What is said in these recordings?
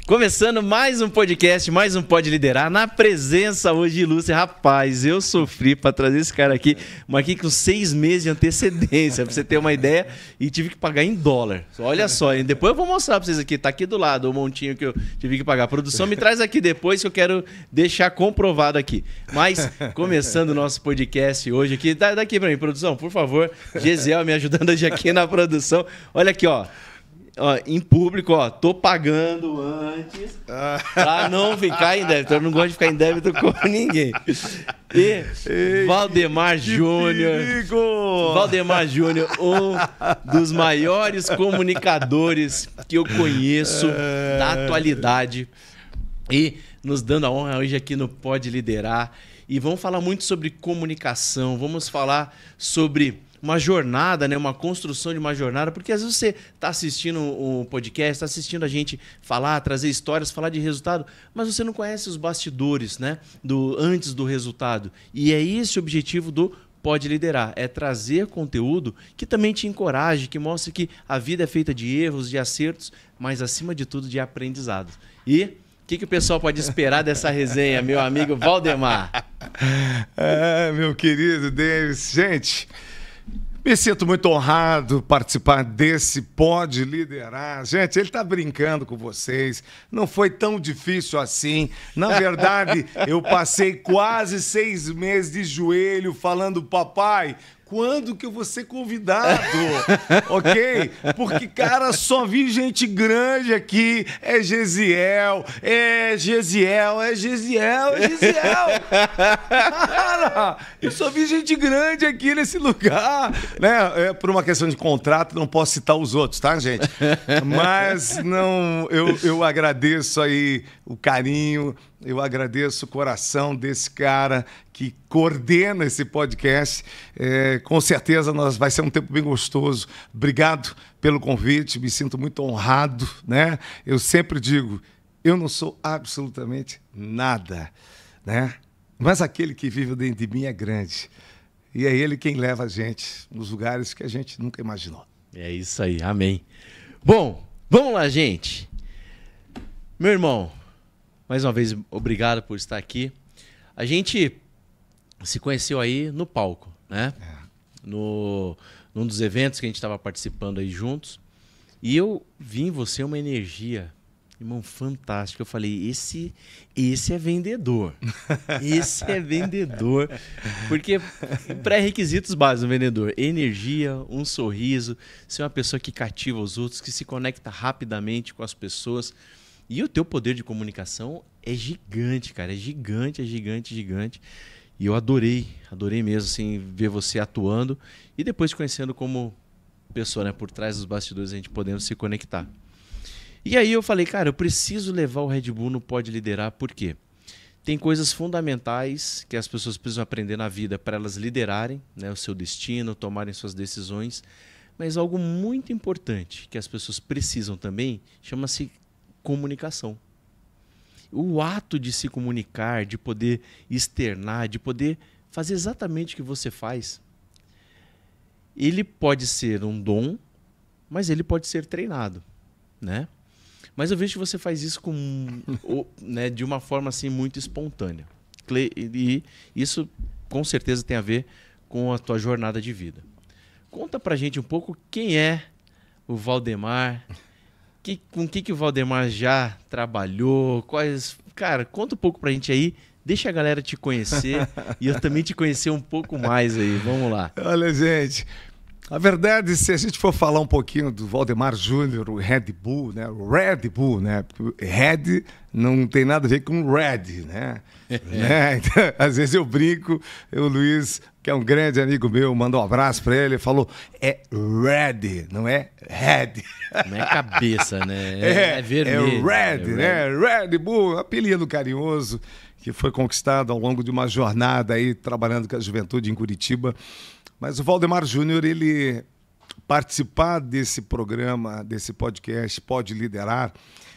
Começando mais um podcast, mais um Pode Liderar, na presença hoje ilustre. Rapaz, eu sofri para trazer esse cara aqui, mas aqui com 6 meses de antecedência, para você ter uma ideia, e tive que pagar em dólar. Olha só, hein? Depois eu vou mostrar para vocês aqui, tá aqui do lado o montinho que eu tive que pagar. A produção me traz aqui depois que eu quero deixar comprovado aqui. Mas, começando o nosso podcast hoje aqui, daqui para mim, produção, por favor, Gesiel me ajudando hoje aqui na produção. Olha aqui, ó. Ó, em público, ó, tô pagando antes pra não ficar em débito. Eu não gosto de ficar em débito com ninguém. E Valdemar Júnior. Valdemar Júnior, um dos maiores comunicadores que eu conheço da atualidade. E nos dando a honra hoje aqui no Pode Liderar. E vamos falar muito sobre comunicação, vamos falar sobre uma jornada, né? Uma construção de uma jornada, porque às vezes você está assistindo um podcast, está assistindo a gente falar, trazer histórias, falar de resultado, mas você não conhece os bastidores, né? Antes do resultado. E é esse o objetivo do Pode Liderar, é trazer conteúdo que também te encoraje, que mostre que a vida é feita de erros, de acertos, mas acima de tudo de aprendizado. E o que o pessoal pode esperar dessa resenha, meu amigo Valdemar? Meu querido Davis, gente, me sinto muito honrado participar desse Pode Liderar. Gente, ele está brincando com vocês. Não foi tão difícil assim. Na verdade, eu passei quase 6 meses de joelho falando, papai, quando que eu vou ser convidado? Ok? Porque, cara, só vi gente grande aqui. É Gesiel, é Gesiel, é Gesiel, é Gesiel. Cara, eu só vi gente grande aqui nesse lugar. Né? Por uma questão de contrato, não posso citar os outros, tá, gente? Mas não, eu agradeço aí o carinho, eu agradeço o coração desse cara que coordena esse podcast. Com certeza vai ser um tempo bem gostoso. Obrigado pelo convite, me sinto muito honrado, né? Eu sempre digo, eu não sou absolutamente nada, né? Mas aquele que vive dentro de mim é grande. E é ele quem leva a gente nos lugares que a gente nunca imaginou. É isso aí, amém. Bom, vamos lá, gente. Meu irmão, mais uma vez, obrigado por estar aqui. A gente se conheceu aí no palco, né? Num dos eventos que a gente estava participando aí juntos. E eu vi em você uma energia, irmão, fantástica. Eu falei, esse é vendedor. Esse é vendedor. Porque pré-requisitos básicos do vendedor. Energia, um sorriso, ser uma pessoa que cativa os outros, que se conecta rapidamente com as pessoas. E o teu poder de comunicação é gigante, cara. É gigante, é gigante, gigante. E eu adorei mesmo, assim, ver você atuando e depois te conhecendo como pessoa, né? Por trás dos bastidores, a gente podendo se conectar. E aí eu falei, cara, eu preciso levar o Red Bull no Pode Liderar, por quê? Tem coisas fundamentais que as pessoas precisam aprender na vida para elas liderarem, né, o seu destino, tomarem suas decisões. Mas algo muito importante que as pessoas precisam também chama-se comunicação. O ato de se comunicar, de poder externar, de poder fazer exatamente o que você faz, ele pode ser um dom, mas ele pode ser treinado, né? Mas eu vejo que você faz isso né, de uma forma assim muito espontânea. E isso com certeza tem a ver com a tua jornada de vida. Conta pra gente um pouco quem é o Valdemar. Com que o Valdemar já trabalhou? Cara, conta um pouco pra gente aí. Deixa a galera te conhecer e eu também te conhecer um pouco mais aí. Vamos lá. Olha, gente, a verdade, se a gente for falar um pouquinho do Valdemar Júnior, o Red Bull, né? O Red Bull, né? Red não tem nada a ver com Red, né? Então, às vezes eu brinco, o Luiz, que é um grande amigo meu, mandou um abraço para ele, falou, é Red, não é Red. Não é cabeça, né? É vermelho. É Red, né? Red Bull, apelido carinhoso, que foi conquistado ao longo de uma jornada aí, trabalhando com a juventude em Curitiba. Mas o Valdemar Júnior, ele participar desse programa, desse podcast, Pode Liderar,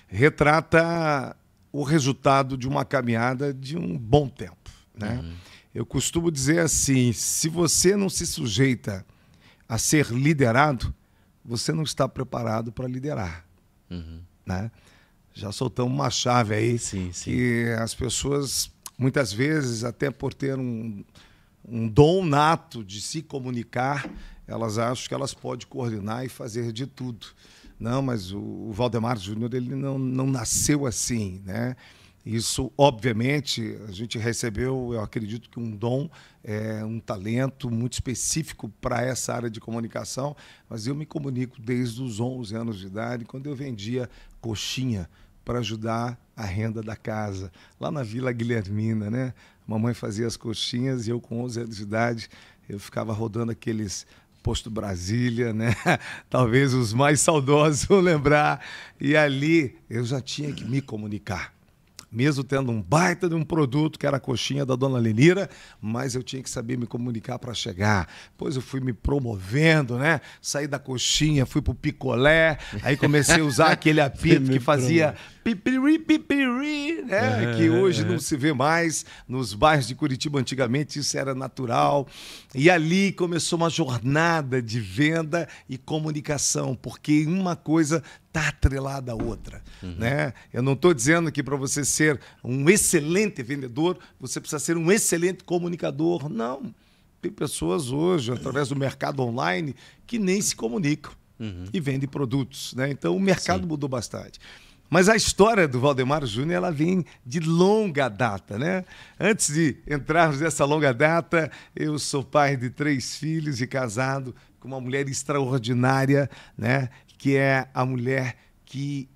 retrata o resultado de uma caminhada de um bom tempo, né? Eu costumo dizer assim, se você não se sujeita a ser liderado, você não está preparado para liderar, né? Já soltamos uma chave aí, que as pessoas, muitas vezes, até por ter um dom nato de se comunicar, elas acham que elas podem coordenar e fazer de tudo. Não, mas o Valdemar Júnior, ele não nasceu assim, né? Isso, obviamente, a gente recebeu, eu acredito que um dom, um talento muito específico para essa área de comunicação, mas eu me comunico desde os 11 anos de idade, quando eu vendia coxinha para ajudar a renda da casa, lá na Vila Guilhermina, né? A mamãe fazia as coxinhas e eu, com 11 anos de idade, eu ficava rodando aqueles Posto Brasília, né? Talvez os mais saudosos vão lembrar. E ali eu já tinha que me comunicar. Mesmo tendo um baita de um produto, que era a coxinha da Dona Lenira, mas eu tinha que saber me comunicar para chegar. Depois eu fui me promovendo, né? Saí da coxinha, fui pro picolé, aí comecei a usar aquele apito que fazia pipiri, pipiri, né? Que hoje não se vê mais nos bairros de Curitiba. Antigamente isso era natural. E ali começou uma jornada de venda e comunicação, porque uma coisa está atrelada à outra, né? Eu não estou dizendo que para você ser um excelente vendedor, você precisa ser um excelente comunicador. Não. Tem pessoas hoje, através do mercado online, que nem se comunicam e vendem produtos, né? Então, o mercado mudou bastante. Mas a história do Valdemar Júnior, ela vem de longa data, né? Antes de entrarmos nessa longa data, eu sou pai de 3 filhos e casado com uma mulher extraordinária, né? Que é a mulher que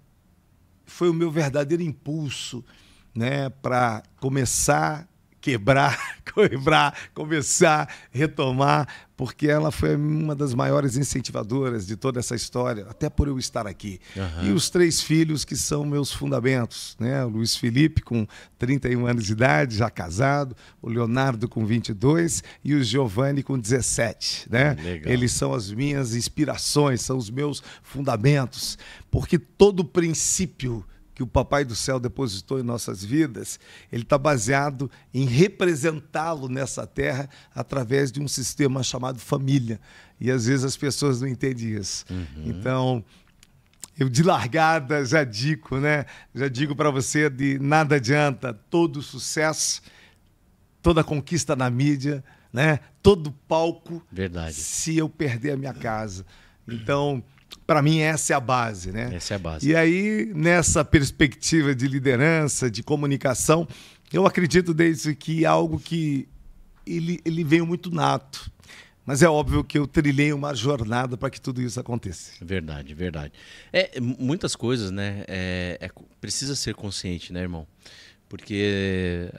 foi o meu verdadeiro impulso, né? Para começar quebrar, começar, retomar, porque ela foi uma das maiores incentivadoras de toda essa história, até por eu estar aqui. E os 3 filhos que são meus fundamentos, né? O Luiz Felipe, com 31 anos de idade, já casado, o Leonardo com 22 e o Giovanni com 17, né? Legal. Eles são as minhas inspirações, são os meus fundamentos, porque todo princípio que o Papai do Céu depositou em nossas vidas, ele está baseado em representá-lo nessa terra através de um sistema chamado família. E às vezes as pessoas não entendem isso. Então, eu de largada já digo, né? Já digo para você, de nada adianta todo sucesso, toda conquista na mídia, né? Todo palco, se eu perder a minha casa. Então, para mim, essa é a base, né? Essa é a base. E aí, nessa perspectiva de liderança, de comunicação, eu acredito desde que é algo que ele veio muito nato. Mas é óbvio que eu trilhei uma jornada para que tudo isso aconteça. Verdade, verdade. Muitas coisas, né? Precisa ser consciente, né, irmão? Porque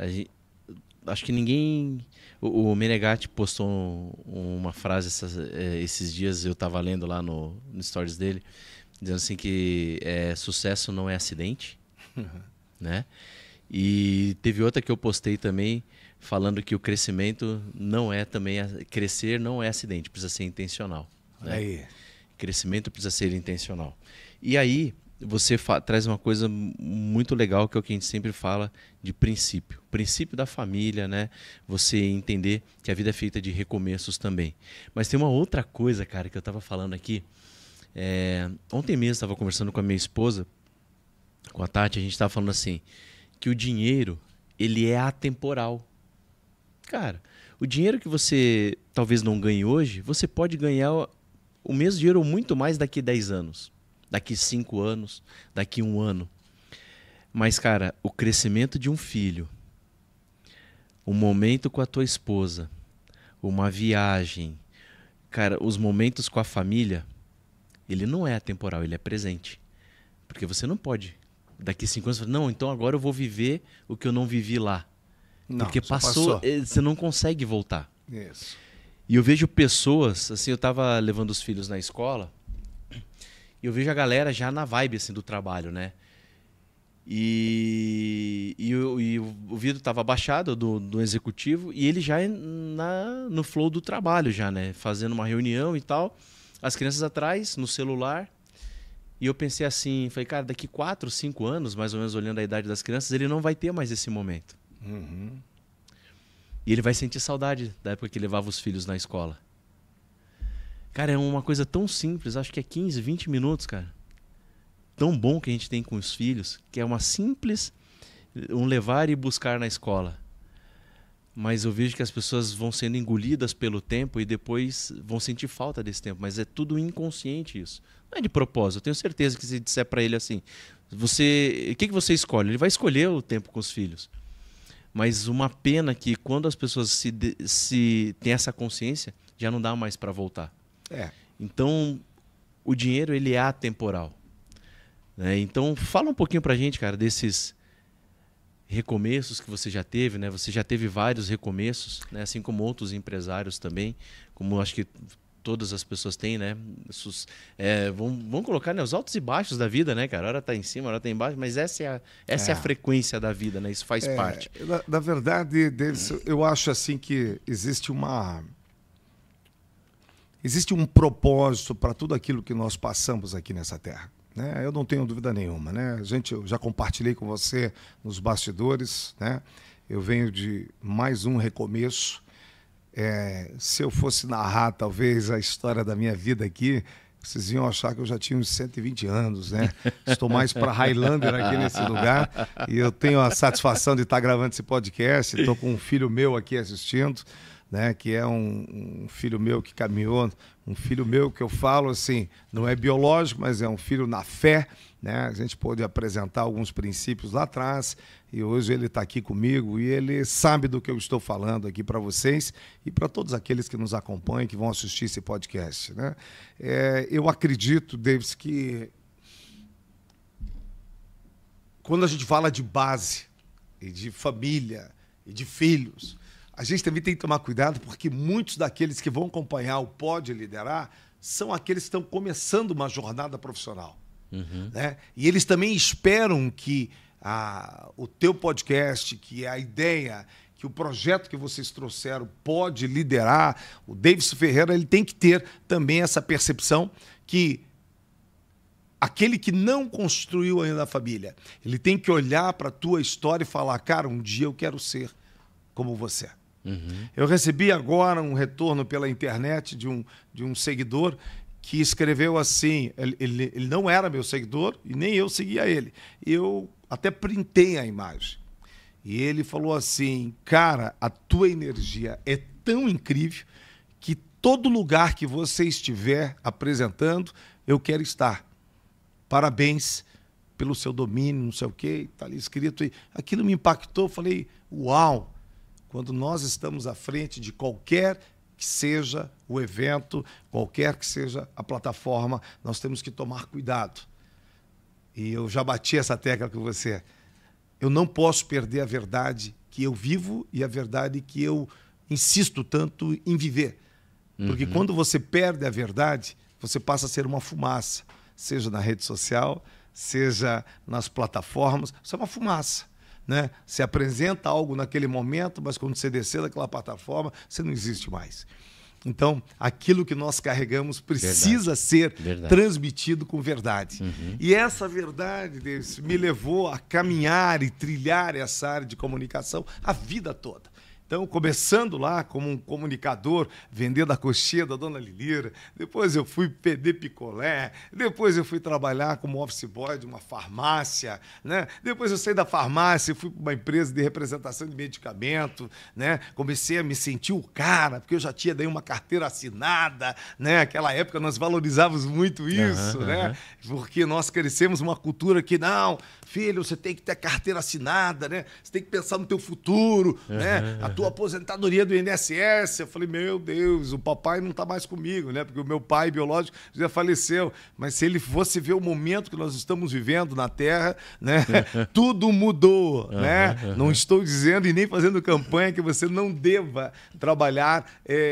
acho que ninguém... O Menegatti postou uma frase esses dias, eu estava lendo lá no stories dele, dizendo assim que sucesso não é acidente, né? E teve outra que eu postei também, falando que o crescimento não é também... Crescer não é acidente, precisa ser intencional. Né? Aí. Crescimento precisa ser intencional. E aí... você traz uma coisa muito legal, que é o que a gente sempre fala de princípio. Princípio da família, né? Você entender que a vida é feita de recomeços também. Mas tem uma outra coisa, cara, que eu estava falando aqui. Ontem mesmo eu estava conversando com a minha esposa, com a Tati, a gente estava falando assim, que o dinheiro, ele é atemporal. Cara, o dinheiro que você talvez não ganhe hoje, você pode ganhar o mesmo dinheiro ou muito mais daqui a 10 anos. Daqui 5 anos, daqui 1 ano. Mas, cara, o crescimento de um filho, um momento com a tua esposa, uma viagem, cara, os momentos com a família, ele não é atemporal, ele é presente. Porque você não pode, daqui 5 anos, falar, não, então agora eu vou viver o que eu não vivi lá. Não, porque passou, você não consegue voltar. Isso. E eu vejo pessoas, assim, eu estava levando os filhos na escola, e eu vejo a galera já na vibe assim, do trabalho, né? E o vidro estava abaixado do executivo e ele já no flow do trabalho já, né? Fazendo uma reunião e tal. As crianças atrás, no celular. E eu pensei assim, falei, cara, daqui 4, 5 anos, mais ou menos olhando a idade das crianças, ele não vai ter mais esse momento. E ele vai sentir saudade da época que levava os filhos na escola. Cara, é uma coisa tão simples, acho que é 15, 20 minutos, cara. Tão bom que a gente tem com os filhos, que é uma simples, um levar e buscar na escola. Mas eu vejo que as pessoas vão sendo engolidas pelo tempo e depois vão sentir falta desse tempo. Mas é tudo inconsciente isso. Não é de propósito. Eu tenho certeza que se disser para ele assim, o que você escolhe? Ele vai escolher o tempo com os filhos. Mas uma pena que quando as pessoas se têm essa consciência, já não dá mais para voltar. Então, o dinheiro ele é atemporal. Né? Então, fala um pouquinho para a gente, cara, desses recomeços que você já teve, né? Você já teve vários recomeços, né? Assim como outros empresários também, como acho que todas as pessoas têm, né? Vamos colocar, né, os altos e baixos da vida, né, cara? Hora tá em cima, hora tá embaixo, mas essa é a frequência da vida, né? Isso faz parte. Na verdade, eu acho assim que existe um propósito para tudo aquilo que nós passamos aqui nessa terra. Né? Eu não tenho dúvida nenhuma. Né? Eu já compartilhei com você nos bastidores. Né? Eu venho de mais um recomeço. Se eu fosse narrar, talvez, a história da minha vida aqui, vocês iam achar que eu já tinha uns 120 anos. Né? Estou mais para Highlander aqui nesse lugar. E eu tenho a satisfação de estar gravando esse podcast. Estou com um filho meu aqui assistindo. Né, que é um filho meu que caminhou, um filho meu que eu falo assim, não é biológico, mas é um filho na fé. Né? A gente pôde apresentar alguns princípios lá atrás e hoje ele está aqui comigo e ele sabe do que eu estou falando aqui para vocês e para todos aqueles que nos acompanham, que vão assistir esse podcast. Né? Eu acredito, Davis, que quando a gente fala de base e de família e de filhos, a gente também tem que tomar cuidado porque muitos daqueles que vão acompanhar o Pode Liderar são aqueles que estão começando uma jornada profissional. Né? E eles também esperam que o teu podcast, que a ideia, que o projeto que vocês trouxeram Pode Liderar, o Davis Ferreira, ele tem que ter também essa percepção que aquele que não construiu ainda a família, ele tem que olhar para a tua história e falar, cara, um dia eu quero ser como você. Eu recebi agora um retorno pela internet de um seguidor que escreveu assim, ele não era meu seguidor e nem eu seguia ele. Eu até printei a imagem. E ele falou assim, cara, a tua energia é tão incrível que todo lugar que você estiver apresentando, eu quero estar. Parabéns pelo seu domínio, não sei o quê, está ali escrito. E aquilo me impactou, falei, uau! Quando nós estamos à frente de qualquer que seja o evento, qualquer que seja a plataforma, nós temos que tomar cuidado. E eu já bati essa tecla com você. Eu não posso perder a verdade que eu vivo e a verdade que eu insisto tanto em viver. Porque quando você perde a verdade, você passa a ser uma fumaça, seja na rede social, seja nas plataformas, você é uma fumaça. Né? Você apresenta algo naquele momento, mas quando você descer daquela plataforma, você não existe mais. Então, aquilo que nós carregamos precisa ser transmitido com verdade. E essa verdade Deus, me levou a caminhar e trilhar essa área de comunicação a vida toda. Então, começando lá como um comunicador, vendendo a coxinha da Dona Lilira, depois eu fui vender picolé, depois eu fui trabalhar como office boy de uma farmácia, né? Depois eu saí da farmácia e fui para uma empresa de representação de medicamento, né? Comecei a me sentir o cara, porque eu já tinha daí uma carteira assinada, né? Naquela época nós valorizávamos muito isso, né? Porque nós crescemos uma cultura que, não, filho, você tem que ter carteira assinada, né? Você tem que pensar no teu futuro, né? A tua aposentadoria do INSS. Eu falei, meu Deus, o papai não está mais comigo, né? Porque o meu pai biológico já faleceu. Mas se ele fosse ver o momento que nós estamos vivendo na Terra, né? Tudo mudou, né? Não estou dizendo e nem fazendo campanha que você não deva trabalhar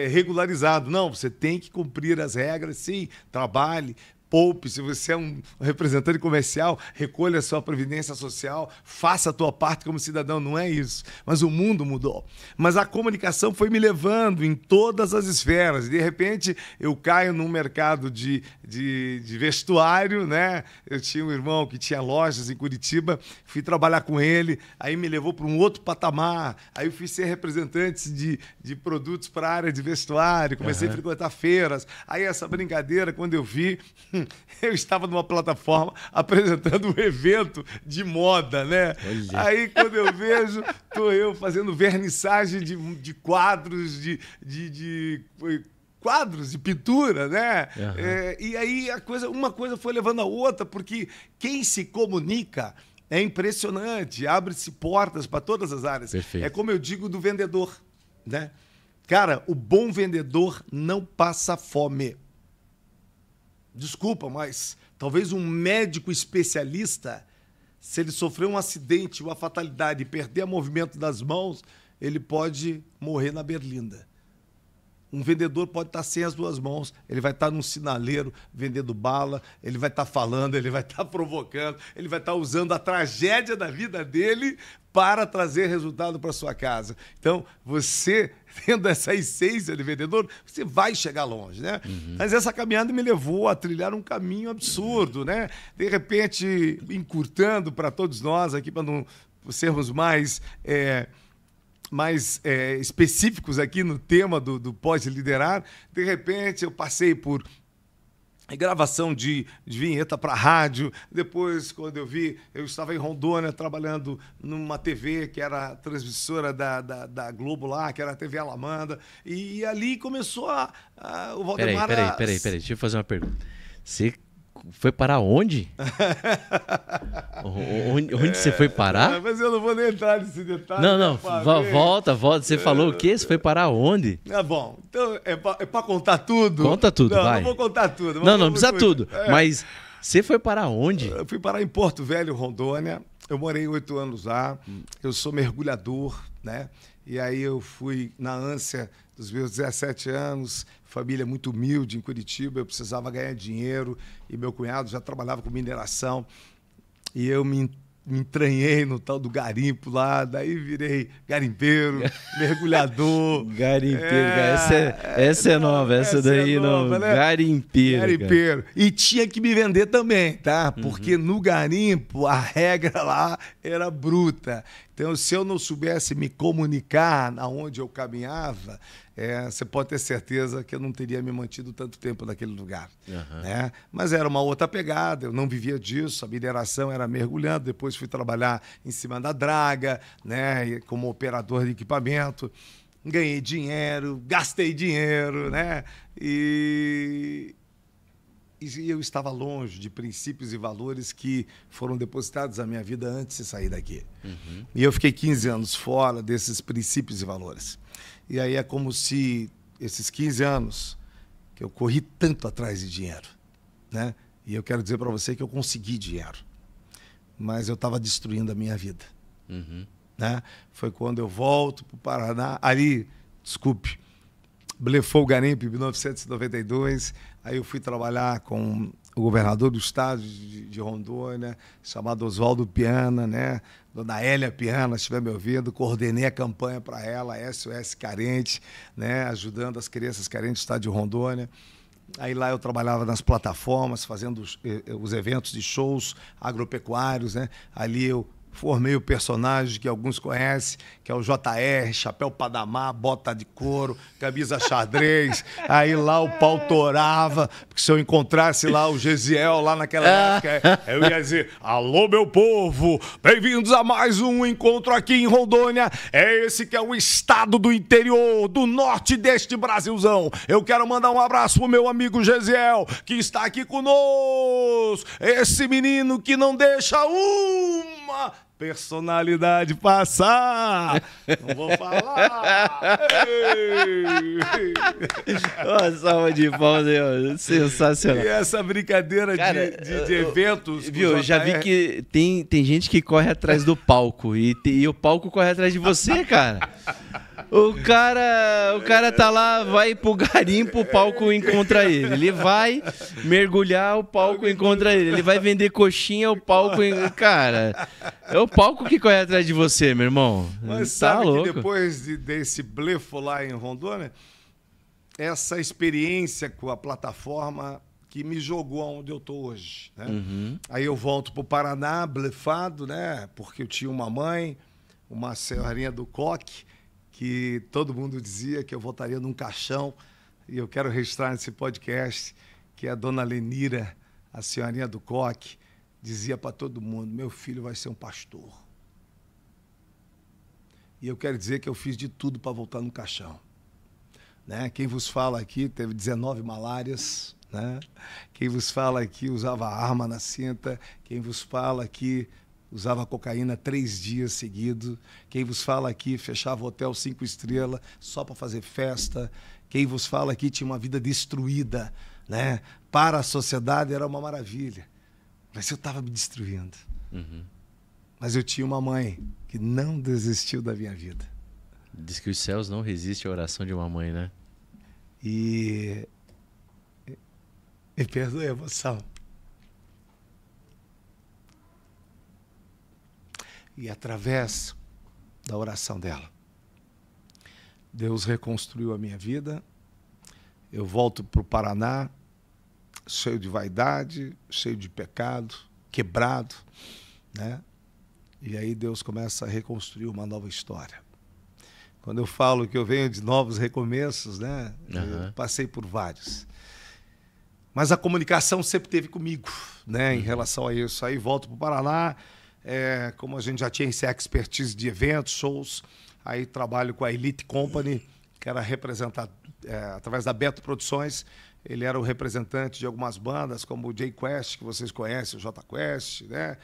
regularizado. Não, você tem que cumprir as regras, sim, trabalhe, poupe, se você é um representante comercial, recolha a sua previdência social, faça a tua parte como cidadão, não é isso. Mas o mundo mudou. Mas a comunicação foi me levando em todas as esferas. De repente, eu caio num mercado de vestuário, né? Eu tinha um irmão que tinha lojas em Curitiba, fui trabalhar com ele, aí me levou para um outro patamar, aí eu fui ser representante de produtos para a área de vestuário, comecei a frequentar feiras, aí essa brincadeira, quando eu vi, eu estava numa plataforma apresentando um evento de moda, né? Olha. Aí, quando eu vejo, estou eu fazendo vernissagem de quadros, quadros de pintura, né? E aí uma coisa foi levando a outra, porque quem se comunica é impressionante, abre-se portas para todas as áreas. Perfeito. É como eu digo do vendedor, né? Cara, o bom vendedor não passa fome. Desculpa, mas talvez um médico especialista, se ele sofrer um acidente, uma fatalidade e perder o movimento das mãos, ele pode morrer na berlinda. Um vendedor pode estar sem as duas mãos, ele vai estar num sinaleiro vendendo bala, ele vai estar falando, ele vai estar provocando, ele vai estar usando a tragédia da vida dele para trazer resultado para sua casa. Então, você, tendo essa essência de vendedor, você vai chegar longe, né? Mas essa caminhada me levou a trilhar um caminho absurdo, né? De repente, encurtando para todos nós aqui, para não sermos mais específicos aqui no tema do Pode Liderar, de repente eu passei por gravação de vinheta para rádio. Depois, quando eu estava em Rondônia trabalhando numa TV que era a transmissora da Globo lá, que era a TV Alamanda, e ali começou o Valdemar... Peraí, deixa eu fazer uma pergunta. Você foi parar onde? Onde você foi parar? Mas eu não vou nem entrar nesse detalhe. Não, volta. Você falou o quê? Você foi parar onde? Bom, então é pra contar tudo? Conta tudo, vai. Não vou contar tudo. Não precisa tudo. Mas você foi parar onde? Eu fui parar em Porto Velho, Rondônia. Eu morei 8 anos lá. Eu sou mergulhador, né? E aí eu fui na ânsia dos meus 17 anos, família muito humilde em Curitiba, eu precisava ganhar dinheiro e meu cunhado já trabalhava com mineração e eu me entranhei no tal do garimpo lá, daí virei garimpeiro, mergulhador. Garimpeiro, essa é nova, essa daí não, né? Garimpeiro. E tinha que me vender também, tá? Porque no garimpo a regra lá era bruta. Então, se eu não soubesse me comunicar aonde eu caminhava, você pode ter certeza que eu não teria me mantido tanto tempo naquele lugar. Né? Mas era uma outra pegada, eu não vivia disso, a mineração era mergulhando, depois fui trabalhar em cima da draga, né? Como operador de equipamento, ganhei dinheiro, gastei dinheiro, né? E eu estava longe de princípios e valores que foram depositados na minha vida antes de sair daqui. E eu fiquei 15 anos fora desses princípios e valores. E aí é como se esses 15 anos que eu corri tanto atrás de dinheiro, né? E eu quero dizer para você que eu consegui dinheiro, mas eu estava destruindo a minha vida. Né? Foi quando eu volto para o Paraná, blefou o garimpo em 1992, aí eu fui trabalhar com o governador do estado de Rondônia, chamado Oswaldo Piana, né? Dona Hélia Piana, se estiver me ouvindo, coordenei a campanha para ela, SOS Carente, né? Ajudando as crianças carentes do estado de Rondônia. Aí lá eu trabalhava nas plataformas, fazendo os eventos de shows agropecuários, né? Ali eu formei o personagem que alguns conhecem, que é o JR, chapéu Panamá, bota de couro, camisa xadrez. Aí lá o pau torava, porque se eu encontrasse lá o Gesiel, lá naquela época, eu ia dizer: alô, meu povo, bem-vindos a mais um encontro aqui em Rondônia. É esse que é o estado do interior, do norte deste Brasilzão. Eu quero mandar um abraço pro meu amigo Gesiel, que está aqui conosco. Esse menino que não deixa uma personalidade passar. Não vou falar. Uma salva de palmas, sensacional. E essa brincadeira, cara, de eventos... Viu, eu já vi que tem gente que corre atrás do palco e o palco corre atrás de você, cara. O cara tá lá, vai pro garimpo, o palco encontra ele. Ele vai mergulhar, o palco encontra ele. Ele vai vender coxinha, o palco... Cara, é o palco que corre atrás de você, meu irmão. Mas tá sabe louco. que depois desse blefo lá em Rondônia, essa experiência com a plataforma que me jogou aonde eu tô hoje, né? Aí eu volto pro Paraná, blefado, né? Porque eu tinha uma mãe, uma senhorinha do coque, que todo mundo dizia que eu voltaria num caixão, e eu quero registrar nesse podcast que a dona Lenira, a senhorinha do coque, dizia para todo mundo: meu filho vai ser um pastor. E eu quero dizer que eu fiz de tudo para voltar no caixão, né? Quem vos fala aqui teve 19 malárias, né? Quem vos fala aqui usava arma na cinta. Quem vos fala aqui usava cocaína 3 dias seguidos. Quem vos fala aqui fechava hotel 5 estrelas só para fazer festa. Quem vos fala aqui tinha uma vida destruída, né? Para a sociedade era uma maravilha, mas eu estava me destruindo. Mas eu tinha uma mãe que não desistiu da minha vida. Diz que os céus não resistem à oração de uma mãe, né? E me perdoe a emoção. E através da oração dela, Deus reconstruiu a minha vida. Eu volto para o Paraná, cheio de vaidade, cheio de pecado, quebrado, né? E aí Deus começa a reconstruir uma nova história. Quando eu falo que eu venho de novos recomeços, né? Eu passei por vários. Mas a comunicação sempre teve comigo, né? Em relação a isso. Aí volto para o Paraná, como a gente já tinha essa expertise de eventos, shows, aí trabalho com a Elite Company, que era representado através da Beto Produções. Ele era o representante de algumas bandas, como o J Quest, que vocês conhecem, o J Quest, né?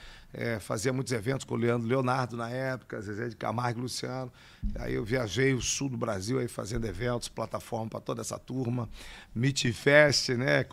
Fazia muitos eventos com o Leonardo na época, Zezé de Camargo e Luciano. Aí eu viajei o sul do Brasil aí fazendo eventos, plataforma para toda essa turma. Meet Fest, né?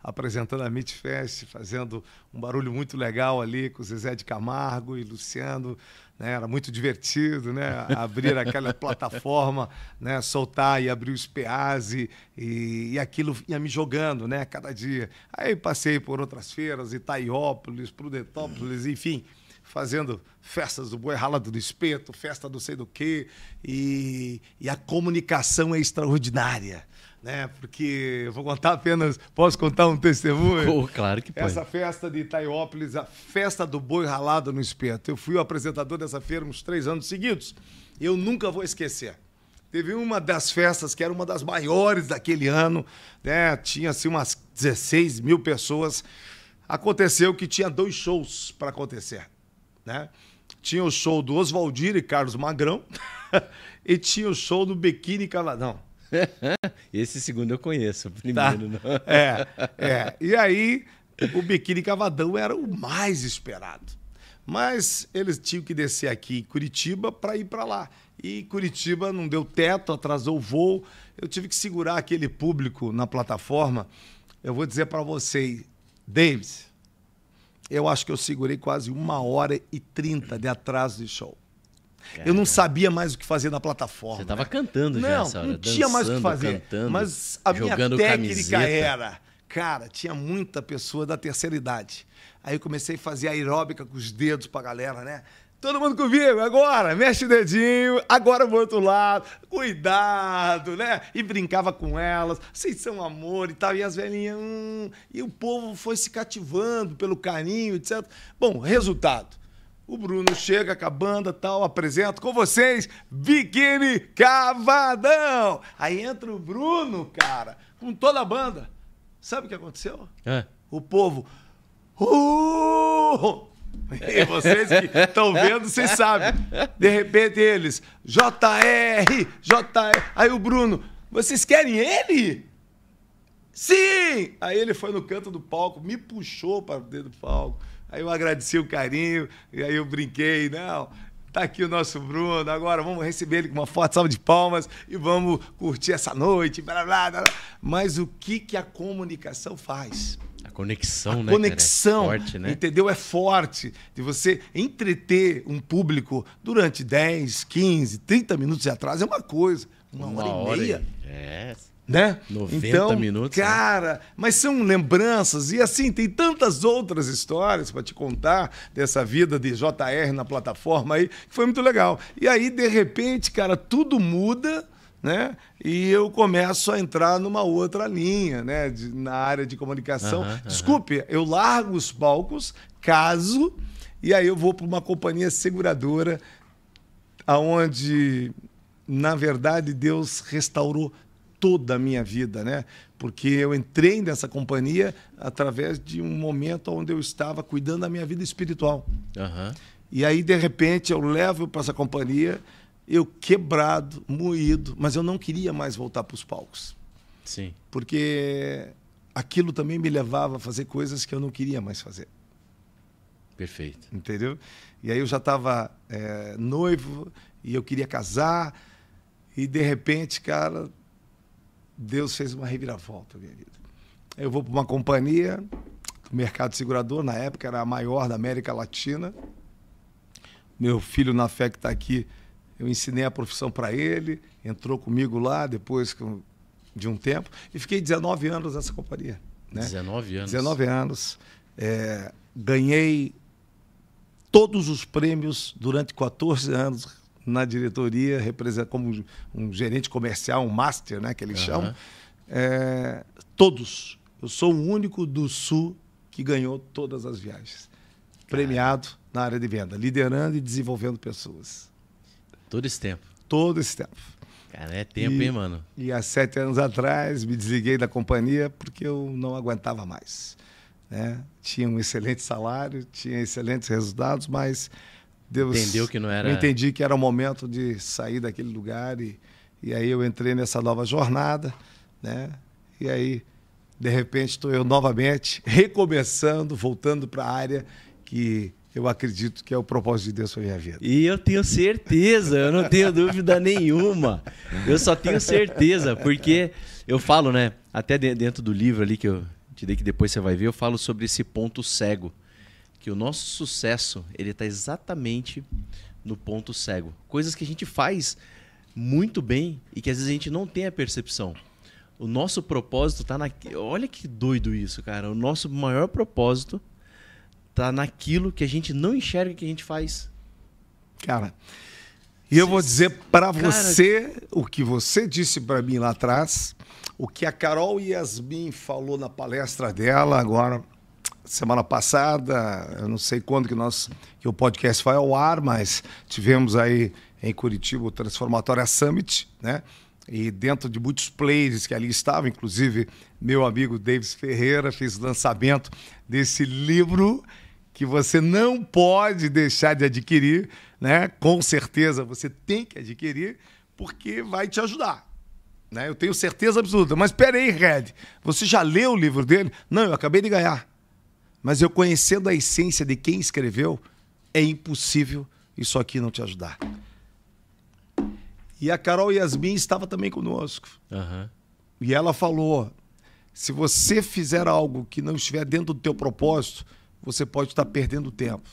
Apresentando a Meet Fest, fazendo um barulho muito legal ali com o Zezé de Camargo e Luciano. Né? Era muito divertido, né? Abrir aquela plataforma, né? Soltar e abrir os PAs e aquilo ia me jogando, né? Cada dia. Aí passei por outras feiras, Itaiópolis, Prudentópolis, enfim, fazendo festas do boi ralado do espeto, festa do sei do quê, e a comunicação é extraordinária, né? Porque eu vou contar apenas, posso contar um testemunho? Oh, claro que pode. Essa festa de Itaiópolis, a festa do boi ralado no espeto. Eu fui o apresentador dessa feira uns 3 anos seguidos. Eu nunca vou esquecer. Teve uma das festas que era uma das maiores daquele ano, né? Tinha assim umas 16 mil pessoas. Aconteceu que tinha 2 shows para acontecer, né? Tinha o show do Oswaldir e Carlos Magrão e tinha o show do Biquíni Cavadão. Esse segundo eu conheço, o primeiro não. E aí o Biquíni Cavadão era o mais esperado. Mas eles tinham que descer aqui em Curitiba para ir para lá. E Curitiba não deu teto, atrasou o voo. Eu tive que segurar aquele público na plataforma. Eu vou dizer para vocês, Davis, eu acho que eu segurei quase 1h30 de atraso de show. Caramba. Eu não sabia mais o que fazer na plataforma. Você estava cantando já essa hora. Não tinha mais o que fazer. Cantando, mas a minha técnica camiseta. era... Cara, tinha muita pessoa da terceira idade. Aí eu comecei a fazer aeróbica com os dedos pra galera, né? Todo mundo comigo, agora, mexe o dedinho, agora pro outro lado, cuidado, né? E brincava com elas, vocês são amor e tal. E as velhinhas, e o povo foi se cativando pelo carinho, etc. Bom, resultado. O Bruno chega com a banda, tal, apresenta com vocês, Biquíni Cavadão. Aí entra o Bruno, cara, com toda a banda. Sabe o que aconteceu? O povo... E vocês que estão vendo, vocês sabem. De repente eles, JR. Aí o Bruno, vocês querem ele? Sim! Aí ele foi no canto do palco, me puxou para dentro do palco. Aí eu agradeci o carinho, e aí eu brinquei, não, tá aqui o nosso Bruno, agora vamos receber ele com uma forte salva de palmas e vamos curtir essa noite, blá, blá, blá. Mas o que a comunicação faz? A conexão, né? Conexão, cara? É forte, né? entendeu? É forte. De você entreter um público durante 10, 15, 30 minutos atrás é uma coisa. Uma hora e meia. É. Né? 90 minutos. Cara, né? Mas são lembranças. E assim, tem tantas outras histórias para te contar dessa vida de JR na plataforma aí, que foi muito legal. E aí, de repente, cara, tudo muda, né? E eu começo a entrar numa outra linha, né? Na área de comunicação. Desculpe, eu largo os palcos, caso, e aí eu vou para uma companhia seguradora, aonde, na verdade, Deus restaurou toda a minha vida, né? Porque eu entrei nessa companhia através de um momento onde eu estava cuidando da minha vida espiritual. E aí, de repente, eu levo para essa companhia, eu quebrado, moído, mas eu não queria mais voltar para os palcos. Sim. Porque aquilo também me levava a fazer coisas que eu não queria mais fazer. Perfeito. Entendeu? E aí eu já estava noivo e eu queria casar e, de repente, cara, Deus fez uma reviravolta na minha vida. Eu vou para uma companhia do mercado segurador, na época era a maior da América Latina. Meu filho na fé que está aqui, eu ensinei a profissão para ele, entrou comigo lá depois de um tempo e fiquei 19 anos nessa companhia. Né? 19 anos. 19 anos. Ganhei todos os prêmios durante 14 anos na diretoria, como um gerente comercial, um master, né, que eles chamam. Todos. Eu sou o único do Sul que ganhou todas as viagens. Premiado na área de venda, liderando e desenvolvendo pessoas. Todo esse tempo? Todo esse tempo. Cara, é tempo, hein, mano? E há 7 anos atrás me desliguei da companhia porque eu não aguentava mais. Né? Tinha um excelente salário, tinha excelentes resultados, mas Deus entendeu que não era... Eu entendi que era o momento de sair daquele lugar e aí eu entrei nessa nova jornada, né? E aí, de repente, estou eu novamente recomeçando, voltando para a área que eu acredito que é o propósito de Deus para a minha vida. E eu tenho certeza, eu não tenho dúvida nenhuma. Eu só tenho certeza, porque eu falo, né? Até dentro do livro ali que eu te dei, que depois você vai ver, eu falo sobre esse ponto cego. Que o nosso sucesso, ele está exatamente no ponto cego. Coisas que a gente faz muito bem e que às vezes a gente não tem a percepção. O nosso propósito está Olha que doido isso, cara. O nosso maior propósito está naquilo que a gente não enxerga que a gente faz. Cara, e eu vou dizer para você o que você disse para mim lá atrás, o que a Carol Yasmin falou na palestra dela agora, semana passada, eu não sei quando que o podcast vai ao ar, mas tivemos aí em Curitiba o Transformatória Summit, né? E dentro de muitos players que ali estavam, inclusive meu amigo Davis Ferreira fez o lançamento desse livro que você não pode deixar de adquirir, né? Com certeza você tem que adquirir, porque vai te ajudar. Né? Eu tenho certeza absoluta. Mas espera aí, Red, você já leu o livro dele? Não, eu acabei de ganhar. Mas eu conhecendo a essência de quem escreveu, é impossível isso aqui não te ajudar. E a Carol Yasmin estava também conosco. E ela falou, se você fizer algo que não estiver dentro do teu propósito, você pode estar perdendo tempo.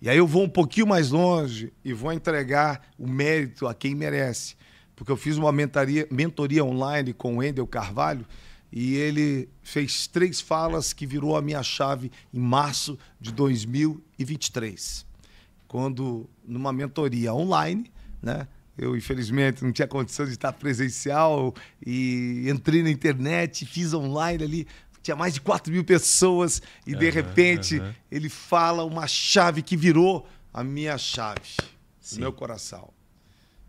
E aí eu vou um pouquinho mais longe e vou entregar o mérito a quem merece. Porque eu fiz uma mentoria online com o Wendel Carvalho, e ele fez 3 falas que virou a minha chave em março de 2023. Quando, numa mentoria online, né, eu, infelizmente, não tinha condição de estar presencial e entrei na internet, fiz online ali, tinha mais de 4.000 pessoas e, de repente, ele fala uma chave que virou a minha chave, no meu coração.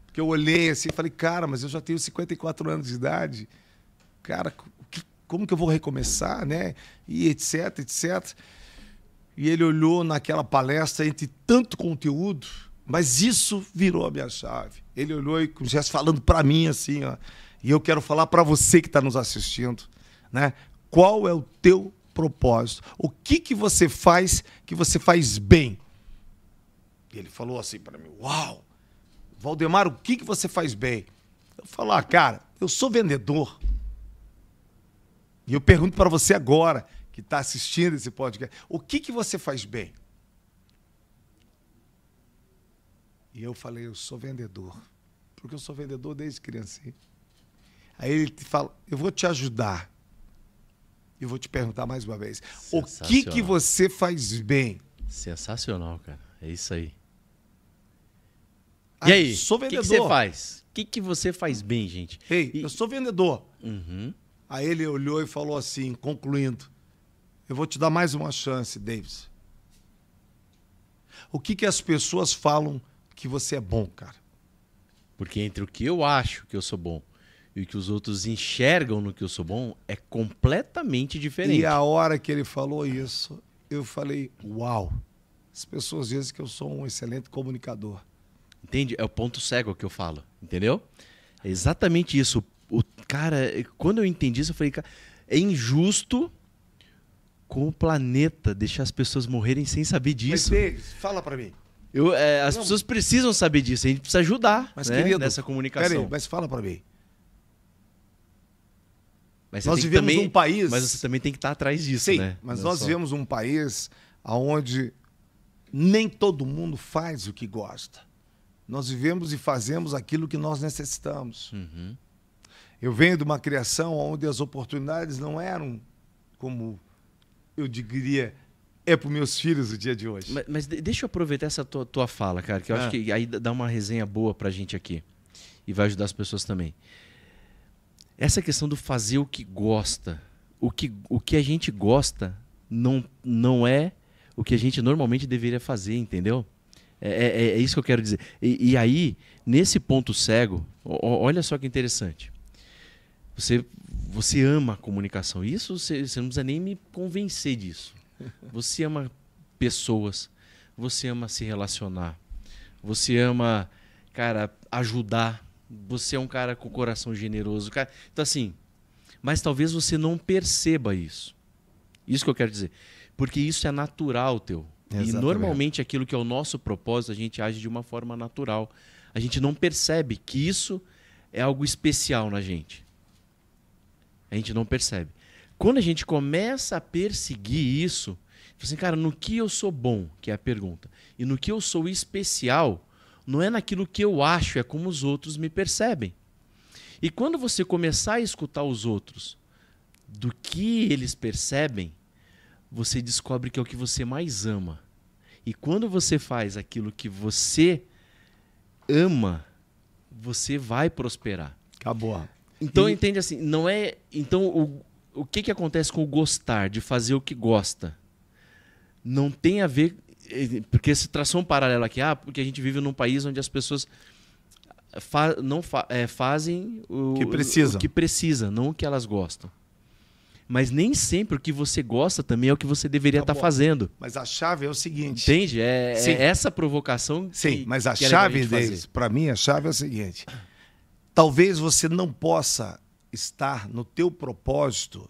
Porque eu olhei assim e falei, cara, mas eu já tenho 54 anos de idade, cara, como que eu vou recomeçar, né? E etc, etc. E ele olhou naquela palestra entre tanto conteúdo, mas isso virou a minha chave. Ele olhou e já falando para mim assim, ó, e eu quero falar para você que está nos assistindo, né? Qual é o teu propósito? O que você faz bem? E ele falou assim para mim, uau, Valdemar, o que você faz bem? Eu falo, cara, eu sou vendedor. E eu pergunto para você agora, que que está assistindo esse podcast, o que você faz bem? E eu falei, eu sou vendedor. Porque eu sou vendedor desde criancinha. Aí ele te fala, eu vou te ajudar. E vou te perguntar mais uma vez. O que você faz bem? Sensacional, cara. É isso aí. E aí, sou vendedor. O que você faz? O que você faz bem, gente? Ei, eu sou vendedor. Uhum. Aí ele olhou e falou assim, concluindo, eu vou te dar mais uma chance, Davis. O que as pessoas falam que você é bom, cara? Porque entre o que eu acho que eu sou bom e o que os outros enxergam no que eu sou bom é completamente diferente. E a hora que ele falou isso, eu falei, uau, as pessoas dizem que eu sou um excelente comunicador. Entende? É o ponto cego que eu falo, entendeu? É exatamente isso. Cara, quando eu entendi isso, eu falei, cara, é injusto com o planeta deixar as pessoas morrerem sem saber disso. Mas, Davis, fala pra mim. As pessoas precisam saber disso, a gente precisa ajudar, mas, né, querido, nessa comunicação. Peraí, mas fala pra mim. Mas nós vivemos um país... Mas você também tem que estar atrás disso, sim, né? mas nós vivemos um país onde nem todo mundo faz o que gosta. Nós vivemos e fazemos aquilo que nós necessitamos. Uhum. Eu venho de uma criação onde as oportunidades não eram como, eu diria, é para os meus filhos o dia de hoje. Mas deixa eu aproveitar essa tua fala, cara, que eu acho que aí dá uma resenha boa pra gente aqui. E vai ajudar as pessoas também. Essa questão do fazer o que gosta. O que a gente gosta não é o que a gente normalmente deveria fazer, entendeu? É isso que eu quero dizer. E aí, nesse ponto cego, olha só que interessante. Você ama a comunicação. Isso você não precisa nem me convencer disso. Você ama pessoas. Você ama se relacionar. Você ama, cara, ajudar. Você é um cara com coração generoso. Cara. Então, assim, mas talvez você não perceba isso. Isso que eu quero dizer. Porque isso é natural teu. Exatamente. E normalmente aquilo que é o nosso propósito, a gente age de uma forma natural. A gente não percebe que isso é algo especial na gente. A gente não percebe. Quando a gente começa a perseguir isso, assim, cara, no que eu sou bom, que é a pergunta, e no que eu sou especial, não é naquilo que eu acho, é como os outros me percebem. E quando você começar a escutar os outros do que eles percebem, você descobre que é o que você mais ama. E quando você faz aquilo que você ama, você vai prosperar. Acabou. Então, entende assim, não é... Então, o que acontece com o gostar, de fazer o que gosta? Não tem a ver... Porque se traçou um paralelo aqui, porque a gente vive num país onde as pessoas fazem o que precisa, não o que elas gostam. Mas nem sempre o que você gosta também é o que você deveria estar fazendo. Mas a chave é o seguinte... Entende? É essa provocação que... Sim, mas a chave deles, para mim, a chave é o seguinte... Talvez você não possa estar no teu propósito...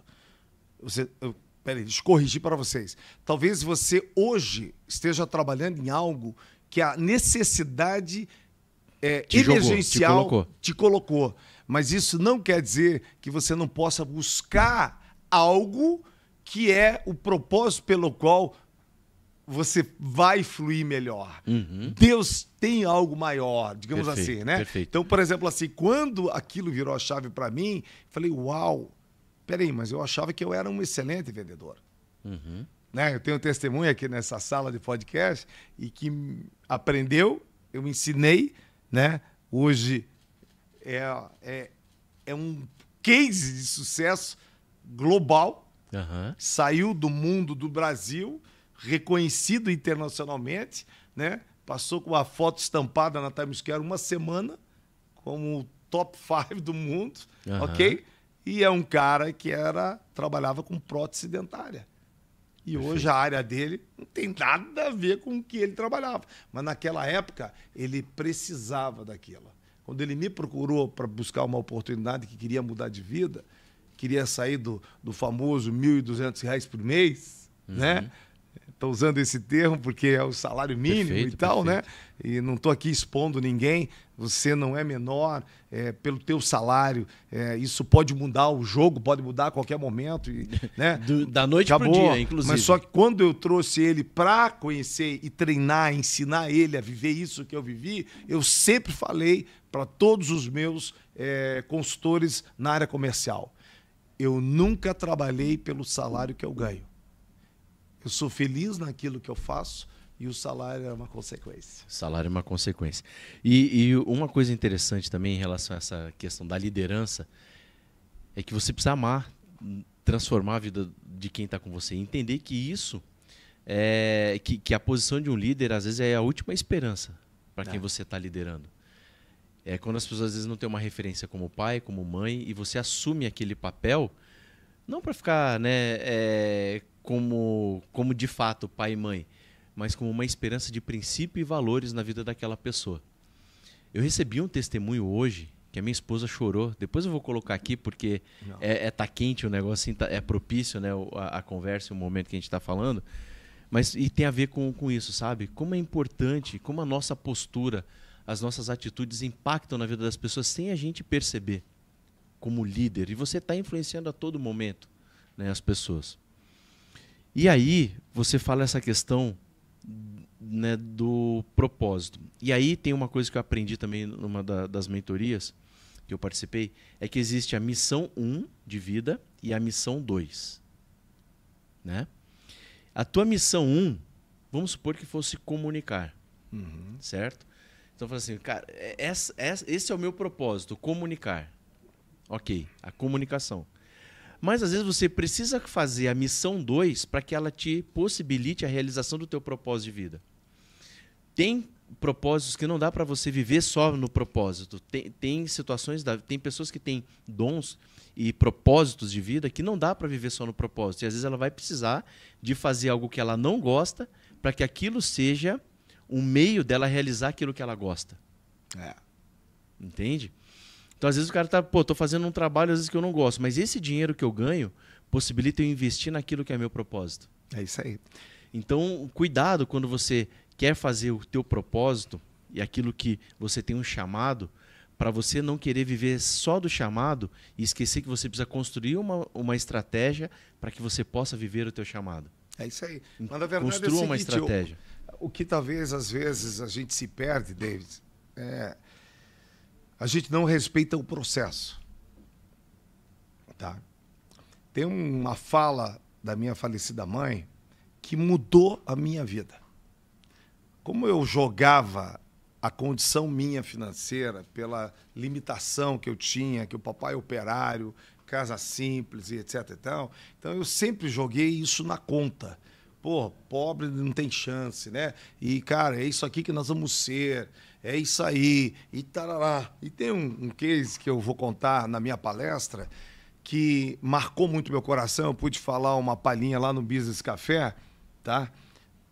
Peraí, deixa eu corrigir para vocês. Talvez você hoje esteja trabalhando em algo que a necessidade emergencial te colocou. Mas isso não quer dizer que você não possa buscar algo que é o propósito pelo qual você vai fluir melhor. Uhum. Deus tem algo maior, digamos assim, né? Perfeito. Então, por exemplo, assim, quando aquilo virou a chave para mim, falei, uau, peraí, mas eu achava que eu era um excelente vendedor. Uhum. Né? Eu tenho testemunha aqui nessa sala de podcast e que aprendeu, eu ensinei, né? Hoje é um case de sucesso global, saiu do mundo do Brasil, reconhecido internacionalmente, né? Passou com a foto estampada na Times Square uma semana como o top 5 do mundo, ok? E é um cara que trabalhava com prótese dentária. E hoje a área dele não tem nada a ver com o que ele trabalhava. Mas naquela época ele precisava daquilo. Quando ele me procurou para buscar uma oportunidade que queria mudar de vida, queria sair do famoso R$ 1.200 por mês, né? Estou usando esse termo porque é o salário mínimo Perfeito, e tal, perfeito. né? E não estou aqui expondo ninguém. Você não é menor pelo teu salário. Isso pode mudar o jogo, pode mudar a qualquer momento. Né? Da noite para o dia, inclusive. Mas só que quando eu trouxe ele para conhecer e treinar, ensinar ele a viver isso que eu vivi, eu sempre falei para todos os meus consultores na área comercial. Eu nunca trabalhei pelo salário que eu ganho. Eu sou feliz naquilo que eu faço e o salário é uma consequência. Salário é uma consequência. E uma coisa interessante também em relação a essa questão da liderança é que você precisa amar, transformar a vida de quem está com você. Entender que isso, que a posição de um líder, às vezes, é a última esperança para quem você está liderando. É quando as pessoas, às vezes, não têm uma referência como pai, como mãe, e você assume aquele papel, não para ficar como de fato pai e mãe, mas como uma esperança de princípio e valores na vida daquela pessoa. Eu recebi um testemunho hoje que a minha esposa chorou. Depois eu vou colocar aqui porque tá quente o negócio, assim, é propício, né, a conversa, o momento que a gente está falando. Mas e tem a ver com isso, sabe? Como é importante, como a nossa postura, as nossas atitudes impactam na vida das pessoas sem a gente perceber como líder. E você está influenciando a todo momento, né, as pessoas. E aí você fala essa questão, né, do propósito. E aí tem uma coisa que eu aprendi também numa das mentorias que eu participei, é que existe a missão 1 de vida e a missão 2. Né? A tua missão 1, vamos supor que fosse comunicar. Certo? Então, eu falo assim, cara, esse é o meu propósito, comunicar. Ok, a comunicação. Mas, às vezes, você precisa fazer a missão 2 para que ela te possibilite a realização do teu propósito de vida. Tem propósitos que não dá para você viver só no propósito. Tem situações, tem pessoas que têm dons e propósitos de vida que não dá para viver só no propósito. E, às vezes, ela vai precisar de fazer algo que ela não gosta para que aquilo seja um meio dela realizar aquilo que ela gosta. Entende? Então, às vezes, o cara tá, tô fazendo um trabalho, às vezes, que eu não gosto, mas esse dinheiro que eu ganho possibilita eu investir naquilo que é meu propósito. É isso aí. Então, cuidado quando você quer fazer o teu propósito e aquilo que você tem um chamado, para você não querer viver só do chamado e esquecer que você precisa construir uma estratégia para que você possa viver o teu chamado. É isso aí. Mas, na verdade, construa uma estratégia. O que talvez, às vezes, a gente se perde, David, a gente não respeita o processo. Tá? Tem uma fala da minha falecida mãe que mudou a minha vida. Como eu jogava a condição minha financeira pela limitação que eu tinha, que o papai é operário, casa simples e etc. e tal, então eu sempre joguei isso na conta. Pô, pobre não tem chance, né? E, cara, é isso aqui que nós vamos ser, é isso aí, e tarará. E tem um case que eu vou contar na minha palestra que marcou muito meu coração, eu pude falar uma palhinha lá no Business Café, tá?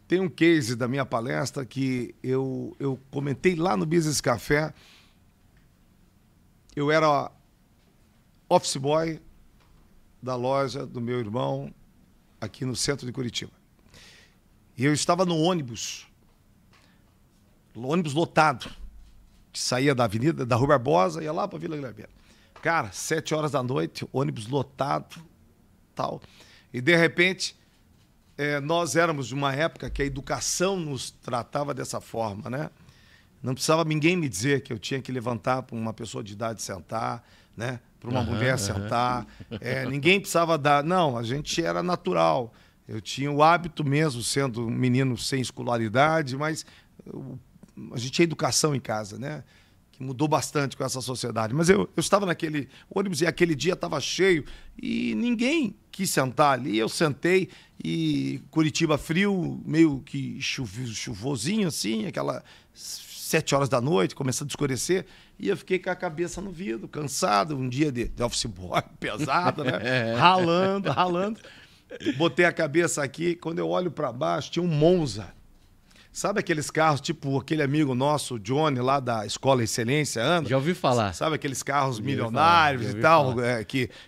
Tem um case da minha palestra que eu comentei lá no Business Café. Eu era office boy da loja do meu irmão aqui no centro de Curitiba. E eu estava no ônibus lotado, que saía da avenida, da Rua Barbosa, ia lá para Vila Guilherme. Cara, 7 horas da noite, ônibus lotado, tal. E, de repente, nós éramos de uma época que a educação nos tratava dessa forma, né? Não precisava ninguém me dizer que eu tinha que levantar para uma pessoa de idade sentar, né? Para uma mulher sentar. Ninguém precisava dar... Não, a gente era natural. Eu tinha o hábito mesmo, sendo um menino sem escolaridade, mas a gente tinha educação em casa, né? Que mudou bastante com essa sociedade. Mas eu estava naquele ônibus e aquele dia estava cheio e ninguém quis sentar ali. Eu sentei e Curitiba frio, meio que chuvosinho assim, aquela 7 horas da noite, começando a escurecer, e eu fiquei com a cabeça no vidro, cansado, um dia de office boy, pesado, né? Ralando. Botei a cabeça aqui, quando eu olho para baixo, tinha um Monza. Sabe aqueles carros, tipo aquele amigo nosso, o Johnny, lá da Escola Excelência, anda? Já ouvi falar. Sabe aqueles carros milionários e tal?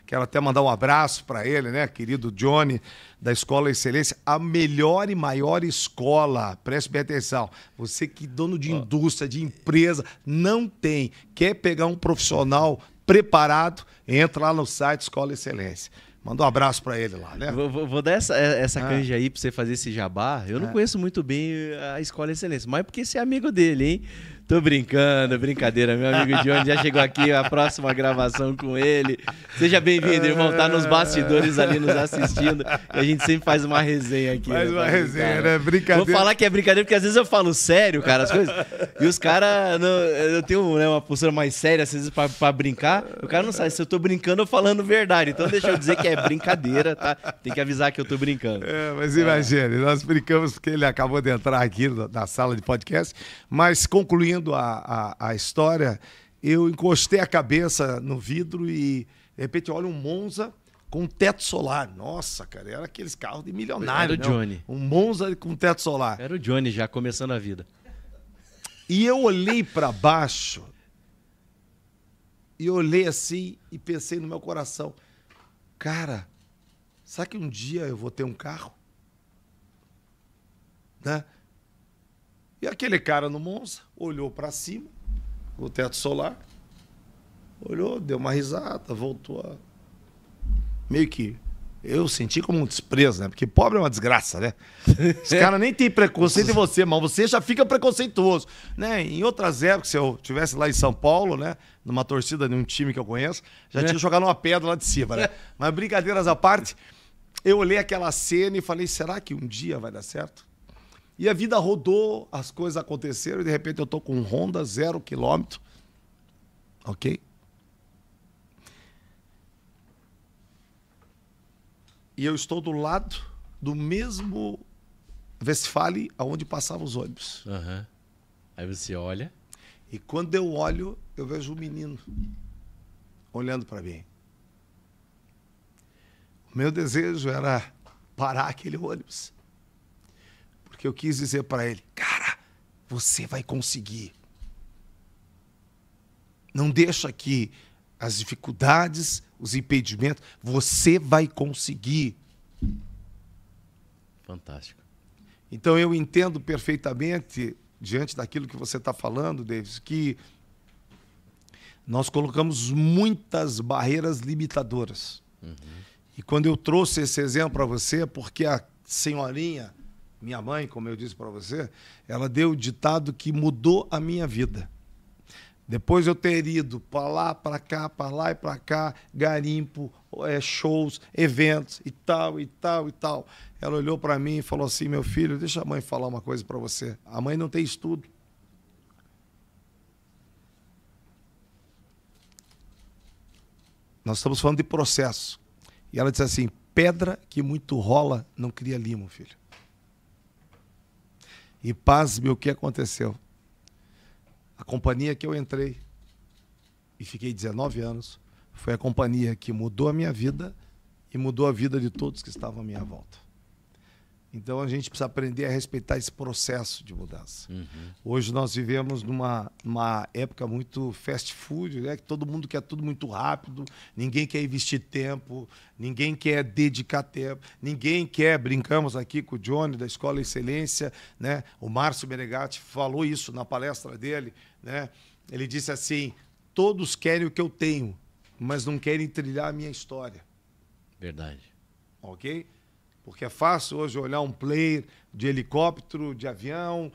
Quero até mandar um abraço para ele, né? Querido Johnny, da Escola Excelência. A melhor e maior escola, preste bem atenção. Você que dono de indústria, de empresa, não tem. Quer pegar um profissional preparado, entra lá no site Escola Excelência. Manda um abraço pra ele lá, né? Vou dar essa canja aí pra você fazer esse jabá. Eu não conheço muito bem a Escola Excelência, mas porque você é amigo dele, hein? Tô brincando, brincadeira. Meu amigo Johnny já chegou aqui, a próxima gravação com ele. Seja bem-vindo, irmão. Tá nos bastidores ali nos assistindo. E a gente sempre faz uma resenha aqui. Faz uma resenha, né? Brincadeira. Vou falar que é brincadeira, porque às vezes eu falo sério, cara, as coisas. E os caras... Eu tenho, né, uma postura mais séria, às vezes, pra brincar. O cara não sabe se eu tô brincando ou falando verdade. Então deixa eu dizer que é brincadeira, tá? Tem que avisar que eu tô brincando. Mas imagine, nós brincamos porque ele acabou de entrar aqui na sala de podcast, mas concluindo a história, eu encostei a cabeça no vidro e, de repente, eu olho um Monza com teto solar. Nossa, cara, era aqueles carros de milionário. Era o Johnny. Um Monza com teto solar. Era o Johnny já começando a vida. E eu olhei para baixo e olhei assim e pensei no meu coração, cara, será que um dia eu vou ter um carro? Né? E aquele cara no Monza olhou para cima, o teto solar, olhou, deu uma risada, voltou a... Meio que eu senti como um desprezo, né? Porque pobre é uma desgraça, né? Os caras nem têm preconceito em você, mas você já fica preconceituoso, né? Em outras épocas, se eu estivesse lá em São Paulo, né? Numa torcida de um time que eu conheço, já tinha jogado uma pedra lá de cima, né? Mas brincadeiras à parte, eu olhei aquela cena e falei, será que um dia vai dar certo? E a vida rodou, as coisas aconteceram e de repente eu tô com um Honda 0 km, ok? E eu estou do lado do mesmo Westfalia onde passavam os ônibus. Uhum. Aí você olha. E quando eu olho, eu vejo um menino olhando para mim. O meu desejo era parar aquele ônibus. Porque eu quis dizer para ele, cara, você vai conseguir. Não deixa que as dificuldades, os impedimentos, você vai conseguir. Fantástico. Então eu entendo perfeitamente, diante daquilo que você está falando, Davis, que nós colocamos muitas barreiras limitadoras. Uhum. E quando eu trouxe esse exemplo para você, porque a senhorinha, minha mãe, como eu disse para você, ela deu o ditado que mudou a minha vida. Depois eu ter ido para lá, para cá, para lá e para cá, garimpo, shows, eventos e tal, e tal, e tal. Ela olhou para mim e falou assim, meu filho, deixa a mãe falar uma coisa para você. A mãe não tem estudo. Nós estamos falando de processo. E ela disse assim, pedra que muito rola não cria limo, filho. E pasme o que aconteceu. A companhia que eu entrei e fiquei 19 anos foi a companhia que mudou a minha vida e mudou a vida de todos que estavam à minha volta. Então a gente precisa aprender a respeitar esse processo de mudança. Uhum. Hoje nós vivemos numa época muito fast food, né? Que todo mundo quer tudo muito rápido, ninguém quer investir tempo, ninguém quer dedicar tempo, ninguém quer, brincamos aqui com o Johnny da Escola Excelência, né? O Márcio Menegatti falou isso na palestra dele, né? Ele disse assim, todos querem o que eu tenho, mas não querem trilhar a minha história. Verdade. Ok? Porque é fácil hoje olhar um player de helicóptero, de avião,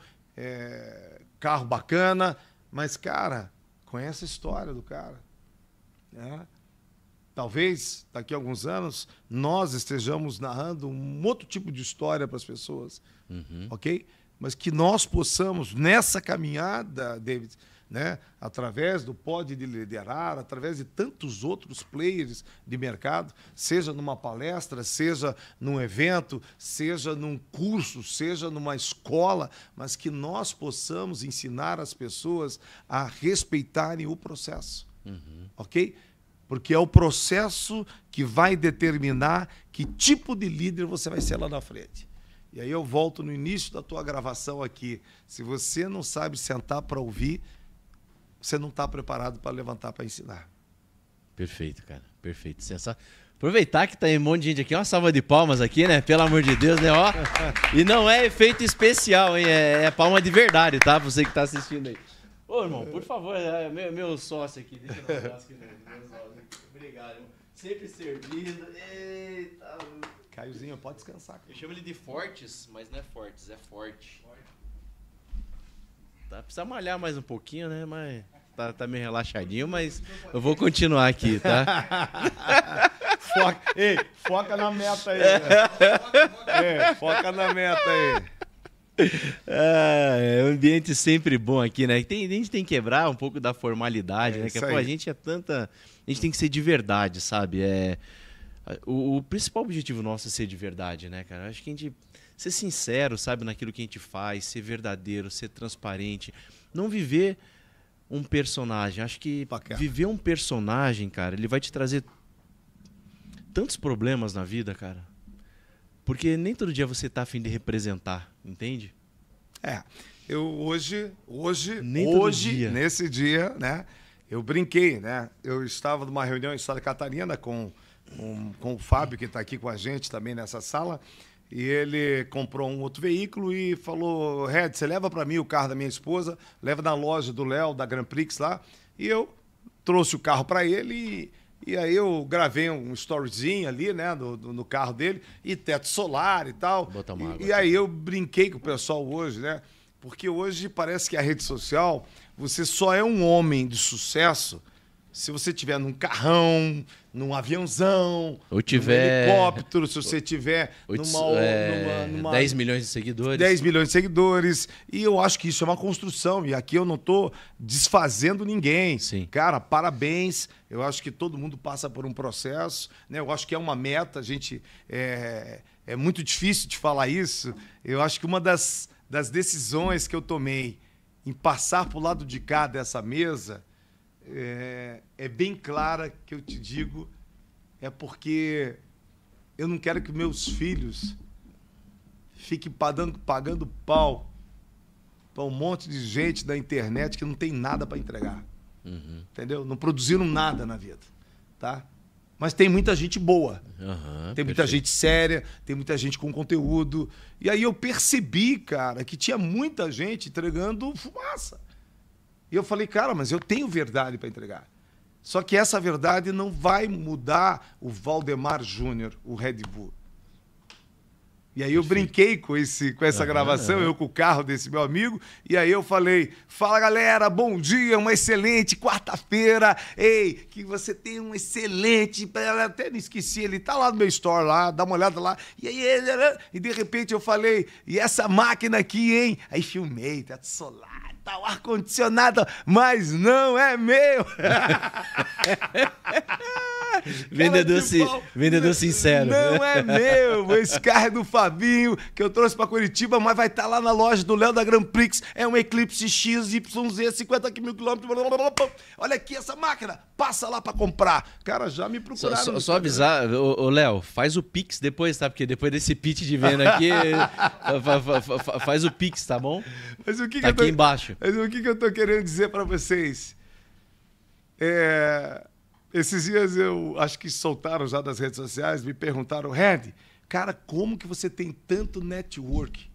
carro bacana, mas, cara, conhece a história do cara. Né? Talvez, daqui a alguns anos, nós estejamos narrando um outro tipo de história para as pessoas, ok? Mas que nós possamos, nessa caminhada, David, né, através do Pode Liderar, através de tantos outros players de mercado, seja numa palestra, seja num evento, seja num curso, seja numa escola, mas que nós possamos ensinar as pessoas a respeitarem o processo, ok? Porque é o processo que vai determinar que tipo de líder você vai ser lá na frente. E aí eu volto no início da tua gravação aqui. Se você não sabe sentar para ouvir, você não está preparado para levantar para ensinar. Perfeito, cara. Perfeito. Aproveitar que tá aí um monte de gente aqui. Uma salva de palmas aqui, né? Pelo amor de Deus, né? Ó. E não é efeito especial, hein? É palma de verdade, tá? Você que tá assistindo aí. Ô, irmão, por favor, meu sócio aqui. Deixa eu dar um abraço aqui no meu sócio. Obrigado, irmão. Sempre servindo. Eita. Caiozinho, pode descansar. Eu chamo ele de Fortes, mas não é Fortes, é Forte. Tá, precisa malhar mais um pouquinho, né? Mas tá meio relaxadinho, mas eu vou continuar aqui, tá? Foca na meta aí. Foca na meta aí. É um ambiente sempre bom aqui, né? A gente tem que quebrar um pouco da formalidade, né? Que a gente a gente tem que ser de verdade, sabe? O principal objetivo nosso é ser de verdade, né, cara? Acho que a gente ser sincero, sabe, naquilo que a gente faz, ser verdadeiro, ser transparente, não viver um personagem. Acho que viver um personagem, cara, ele vai te trazer tantos problemas na vida, cara. Porque nem todo dia você tá a fim de representar, entende? Eu hoje, nesse dia, né, eu brinquei, né? Eu estava numa reunião em Santa Catarina com o Fábio, que está aqui com a gente também nessa sala, e ele comprou um outro veículo e falou: Red, você leva para mim o carro da minha esposa, leva na loja do Léo, da Grand Prix lá, e eu trouxe o carro para ele e aí eu gravei um storyzinho ali, né, no carro dele, e teto solar e tal. Botar uma água e aí eu brinquei com o pessoal hoje, né, porque hoje parece que a rede social, você só é um homem de sucesso se você tiver num carrão, num aviãozão, ou tiver num helicóptero, se você tiver numa 10 milhões de seguidores. 10 milhões de seguidores. E eu acho que isso é uma construção. E aqui eu não estou desfazendo ninguém. Sim. Cara, parabéns. Eu acho que todo mundo passa por um processo, né? Eu acho que é uma meta. A gente é muito difícil de falar isso. Eu acho que uma das decisões que eu tomei em passar para o lado de cá dessa mesa é bem clara, que eu te digo, é porque eu não quero que meus filhos fiquem pagando pau para um monte de gente da internet que não tem nada para entregar. Uhum. Entendeu? Não produziram nada na vida, tá? Mas tem muita gente boa, tem muita gente séria, tem muita gente com conteúdo. E aí eu percebi, cara, que tinha muita gente entregando fumaça. E eu falei, cara, mas eu tenho verdade para entregar. Só que essa verdade não vai mudar o Valdemar Júnior, o Red Bull. E aí eu brinquei com essa gravação, eu com o carro desse meu amigo, e aí eu falei: fala galera, bom dia, uma excelente quarta-feira, ei, que você tenha um excelente... Até não esqueci, ele tá lá no meu store, lá, dá uma olhada lá, e aí, e de repente eu falei: e essa máquina aqui, hein? Aí filmei, teto solar, tá o ar-condicionado, mas não é meu. Vendedor sincero. Não é meu. Esse carro é do Fabinho, que eu trouxe pra Curitiba, mas vai estar lá na loja do Léo da Grand Prix. É um Eclipse XYZ, 50 mil quilômetros. Olha aqui essa máquina. Passa lá pra comprar. Cara, já me procuraram. Só avisar, ô Léo, faz o Pix depois, tá? Porque depois desse pitch de venda aqui, faz o Pix, tá bom? Mas o que tá que aqui embaixo. Mas o que eu tô querendo dizer pra vocês? Esses dias eu acho que soltaram já das redes sociais, me perguntaram: Red, cara, como que você tem tanto network?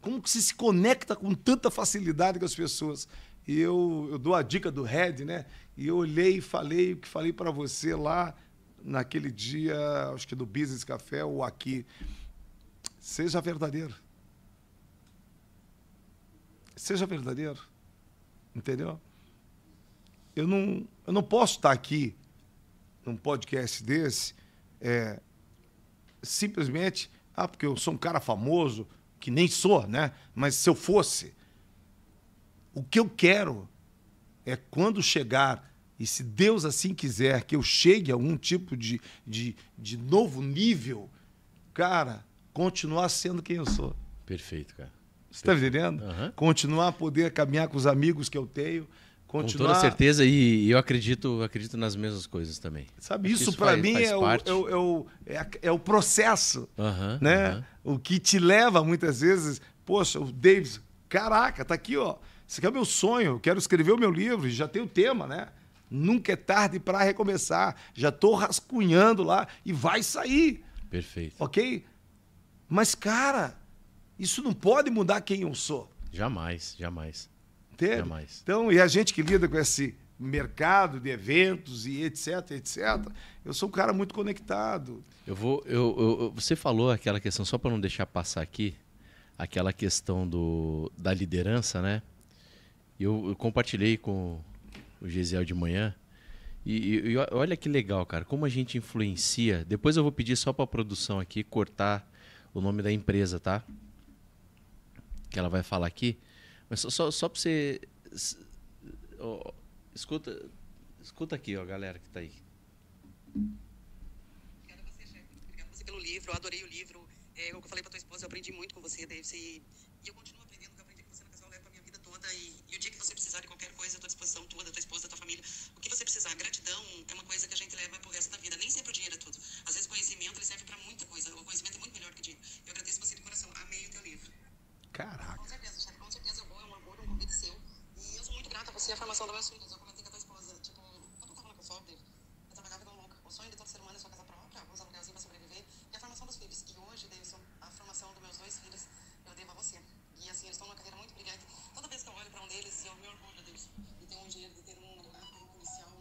Como que você se conecta com tanta facilidade com as pessoas? E eu dou a dica do Red, né? E eu olhei e falei o que falei para você lá naquele dia, acho que do Business Café ou aqui. Seja verdadeiro. Seja verdadeiro. Entendeu? Eu não posso estar aqui num podcast desse simplesmente porque eu sou um cara famoso, que nem sou, né? Mas se eu fosse, o que eu quero é quando chegar, e se Deus assim quiser, que eu chegue a algum tipo de novo nível, cara, continuar sendo quem eu sou. Perfeito, cara. Você está entendendo? Uhum. Continuar a poder caminhar com os amigos que eu tenho, continuar... Com toda certeza, e eu acredito nas mesmas coisas também. Sabe, isso para mim é o processo, né? O que te leva muitas vezes, poxa, o Davis, caraca, tá aqui, ó. Esse aqui é o meu sonho, eu quero escrever o meu livro, já tem o tema, né? Nunca é tarde para recomeçar. Já tô rascunhando lá e vai sair. Perfeito. Ok? Mas, cara, isso não pode mudar quem eu sou. Jamais, jamais. Entende? Jamais. Então, e a gente que lida com esse mercado de eventos e etc, etc, eu sou um cara muito conectado. Você falou aquela questão, só para não deixar passar aqui, aquela questão da liderança, né? Eu compartilhei com o Gesiel de manhã e olha que legal, cara, como a gente influencia. Depois eu vou pedir só para a produção aqui cortar o nome da empresa, tá? Que ela vai falar aqui. Mas só para você... Escuta aqui, ó, galera que tá aí. Obrigada a você, chefe. Obrigada a você pelo livro. Eu adorei o livro. Eu falei para tua esposa, eu aprendi muito com você, Davis. E eu continuo aprendendo, que eu aprendi com você no casal, levo pra minha vida toda. E o dia que você precisar de qualquer coisa, à tua disposição, tua, da tua esposa, da tua família, o que você precisar. Gratidão é uma coisa que a gente leva pro resto da vida. Nem sempre o dinheiro é tudo. Às vezes o conhecimento ele serve para muita coisa. O conhecimento é muito melhor que dinheiro. Eu agradeço você de coração. Amei o teu livro. Caraca. Com certeza, chefe. Com certeza eu vou. É um amor, um convite seu. E eu sou muito grata a você e a formação dos meus filhos. Eu comentei com a tua esposa. Tipo, quando eu tava na Consul, eu trabalhava igual louca. O sonho de todo ser humano é sua casa própria, alguns aluguelzinhos pra sobreviver. E a formação dos filhos. E hoje, Davidson, a formação dos meus 2 filhos, eu devo a você. E assim, eles estão numa carreira muito brilhante. Toda vez que eu olho pra um deles, eu me orgulho, Davidson. E ter um dinheiro de ter um policial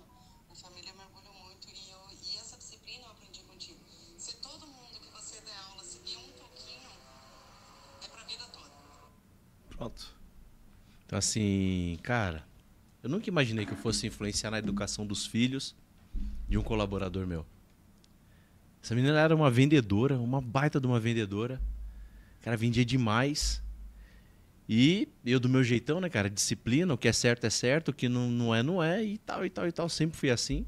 na família, eu me orgulho muito. E essa disciplina eu aprendi contigo. Se todo mundo que você der aula seguir um pouquinho, é pra vida toda. Pronto. Então, assim, cara, eu nunca imaginei que eu fosse influenciar na educação dos filhos de um colaborador meu. Essa menina era uma vendedora, uma baita de uma vendedora. Cara, vendia demais. E eu do meu jeitão, né, cara? Disciplina, o que é certo, o que não é, e tal, e tal, e tal. Sempre fui assim.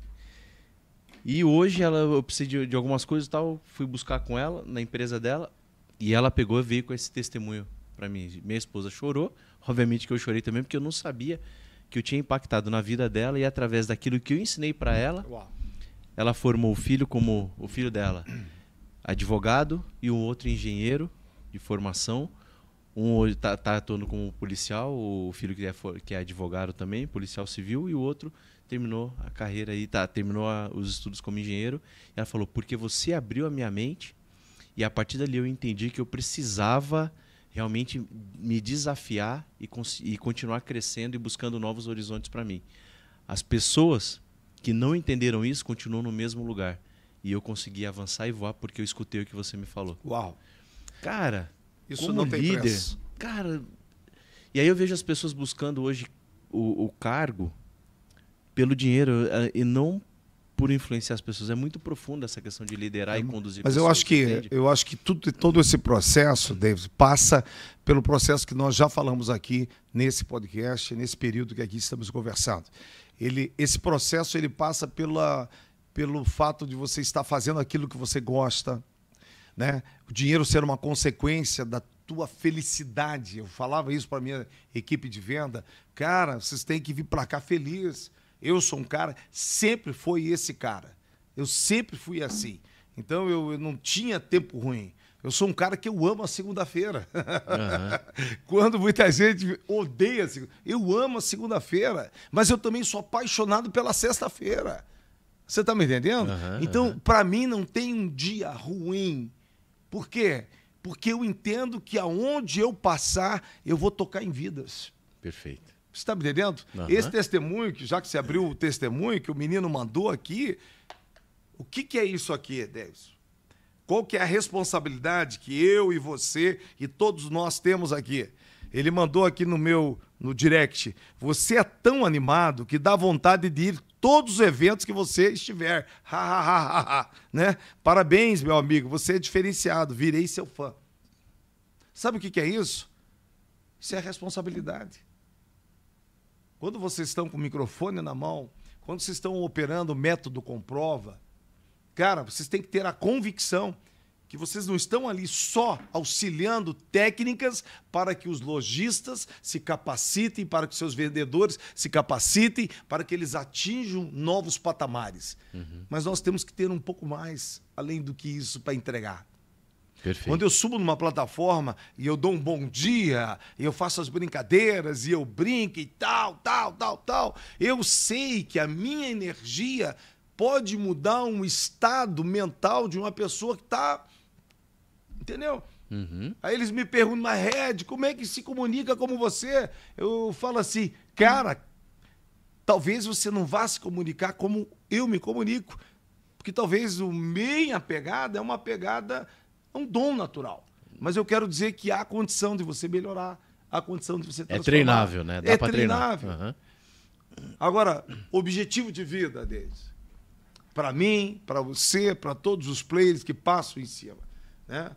E hoje eu precisei de algumas coisas e tal, fui buscar com ela, na empresa dela, e ela pegou e veio com esse testemunho para mim. Minha esposa chorou, obviamente que eu chorei também, porque eu não sabia que eu tinha impactado na vida dela, e através daquilo que eu ensinei para ela, ela formou o filho como o filho dela, advogado, e um outro engenheiro de formação. Um está atuando como policial, o filho que é advogado também, policial civil, e o outro terminou a carreira aí, terminou os estudos como engenheiro. E ela falou, porque você abriu a minha mente, e a partir dali eu entendi que eu precisava realmente me desafiar e continuar crescendo e buscando novos horizontes para mim. As pessoas que não entenderam isso continuam no mesmo lugar. E eu consegui avançar e voar porque eu escutei o que você me falou. Uau. Cara, isso como não tem líder, preço. Cara, e aí eu vejo as pessoas buscando hoje o cargo pelo dinheiro e não por influenciar as pessoas. É muito profunda essa questão de liderar e conduzir mas pessoas. Mas eu acho que todo esse processo, David, passa pelo processo que nós já falamos aqui nesse podcast, nesse período que aqui estamos conversando. Esse processo ele passa pelo fato de você estar fazendo aquilo que você gosta, né? O dinheiro ser uma consequência da tua felicidade. Eu falava isso para minha equipe de venda. Cara, vocês têm que vir para cá feliz. Eu sou um cara, sempre foi esse cara. Eu sempre fui assim. Então eu não tinha tempo ruim. Eu sou um cara que eu amo a segunda-feira. Uhum. Quando muita gente odeia a segunda, eu amo a segunda-feira, mas eu também sou apaixonado pela sexta-feira. Você está me entendendo? Uhum, então, para mim, não tem um dia ruim. Por quê? Porque eu entendo que aonde eu passar, eu vou tocar em vidas. Perfeito. Você está me entendendo? Uhum. Esse testemunho, já que você abriu o testemunho, que o menino mandou aqui, o que é isso aqui, Davis? Qual que é a responsabilidade que eu e você e todos nós temos aqui? Ele mandou aqui no direct, você é tão animado que dá vontade de ir todos os eventos que você estiver. Né? Parabéns, meu amigo, você é diferenciado, virei seu fã. Sabe o que é isso? Isso é responsabilidade. Quando vocês estão com o microfone na mão, quando vocês estão operando o método comprova, cara, vocês têm que ter a convicção que vocês não estão ali só auxiliando técnicas para que os lojistas se capacitem, para que seus vendedores se capacitem, para que eles atinjam novos patamares. Mas nós temos que ter um pouco mais, além do que isso, para entregar. Perfeito. Quando eu subo numa plataforma e eu dou um bom dia, e eu faço as brincadeiras, e eu brinco e tal, eu sei que a minha energia pode mudar um estado mental de uma pessoa que está... Entendeu? Aí eles me perguntam, mas Red, como é que se comunica como você? Eu falo assim, cara, talvez você não vá se comunicar como eu me comunico, porque talvez a minha pegada é uma pegada, é um dom natural. Mas eu quero dizer que há condição de você melhorar, há condição de você transformar. É treinável, né? Dá pra treinável. treinar. Agora, objetivo de vida deles. Para mim, para você, para todos os players que passam em cima, né?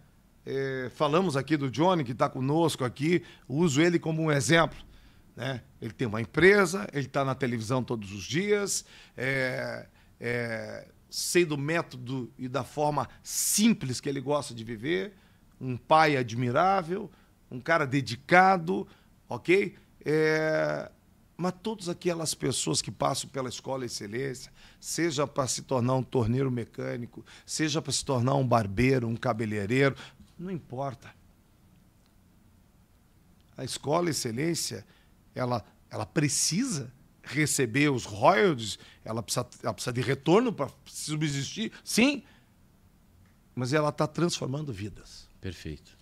Falamos aqui do Johnny, que está conosco aqui, uso ele como um exemplo, né? Ele tem uma empresa, ele está na televisão todos os dias, sei do método e da forma simples que ele gosta de viver, um pai admirável, um cara dedicado, ok? Mas todas aquelas pessoas que passam pela Escola Excelência, seja para se tornar um torneiro mecânico, seja para se tornar um barbeiro, um cabeleireiro, não importa. A Escola Excelência, ela precisa receber os royalties, ela precisa de retorno para subsistir, sim, mas ela está transformando vidas. Perfeito.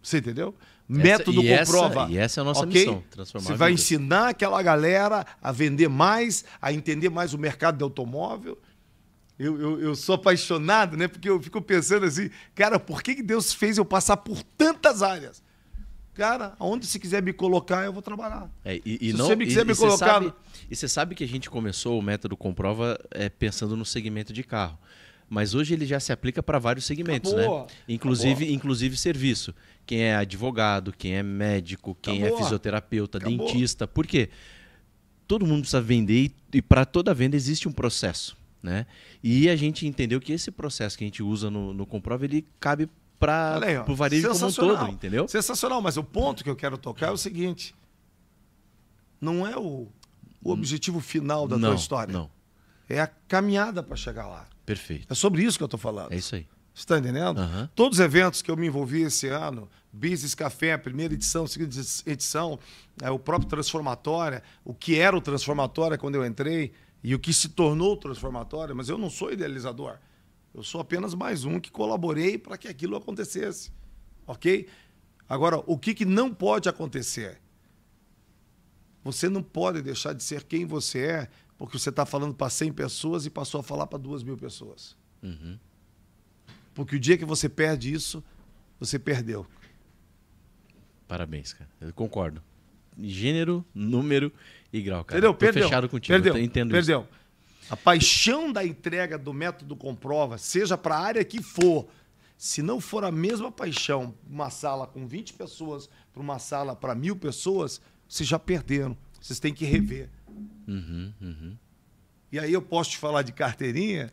Você entendeu? Método comprova. E essa é a nossa okay? missão, transformar Você vai vidas. ensinar aquela galera a vender mais, a entender mais o mercado de automóvel. Eu sou apaixonado, né? Porque eu fico pensando assim, cara, por que Deus fez eu passar por tantas áreas? Cara, aonde você quiser me colocar, eu vou trabalhar. Se você me quiser me colocar... E você sabe que a gente começou o método Comprova pensando no segmento de carro. Mas hoje ele já se aplica para vários segmentos, né? Inclusive serviço. Quem é advogado, quem é médico, quem é fisioterapeuta, dentista. Por quê? Todo mundo precisa vender e para toda venda existe um processo, né? E a gente entendeu que esse processo que a gente usa no Comprova, ele cabe para o varejo como um todo, entendeu? Sensacional, mas o ponto que eu quero tocar é o seguinte. Não é o objetivo final da tua história. Não. É a caminhada para chegar lá. Perfeito. É sobre isso que eu estou falando. É isso aí. Você está entendendo? Todos os eventos que eu me envolvi esse ano, Business Café, primeira edição, segunda edição, o próprio Transformatória, o que era o Transformatória quando eu entrei e o que se tornou o Transformatória, mas eu não sou idealizador. Eu sou apenas mais um que colaborei para que aquilo acontecesse. Ok? Agora, o que não pode acontecer? Você não pode deixar de ser quem você é porque você está falando para 100 pessoas e passou a falar para 2.000 pessoas. Porque o dia que você perde isso, você perdeu. Parabéns, cara. Eu concordo. Gênero, número e grau, cara. Entendeu? Tô fechado contigo. Perdeu. Eu entendo Perdeu. isso. A paixão da entrega do método Comprova, seja para a área que for, se não for a mesma paixão, uma sala com 20 pessoas para uma sala para 1.000 pessoas, vocês já perderam. Vocês têm que rever. E aí eu posso te falar de carteirinha,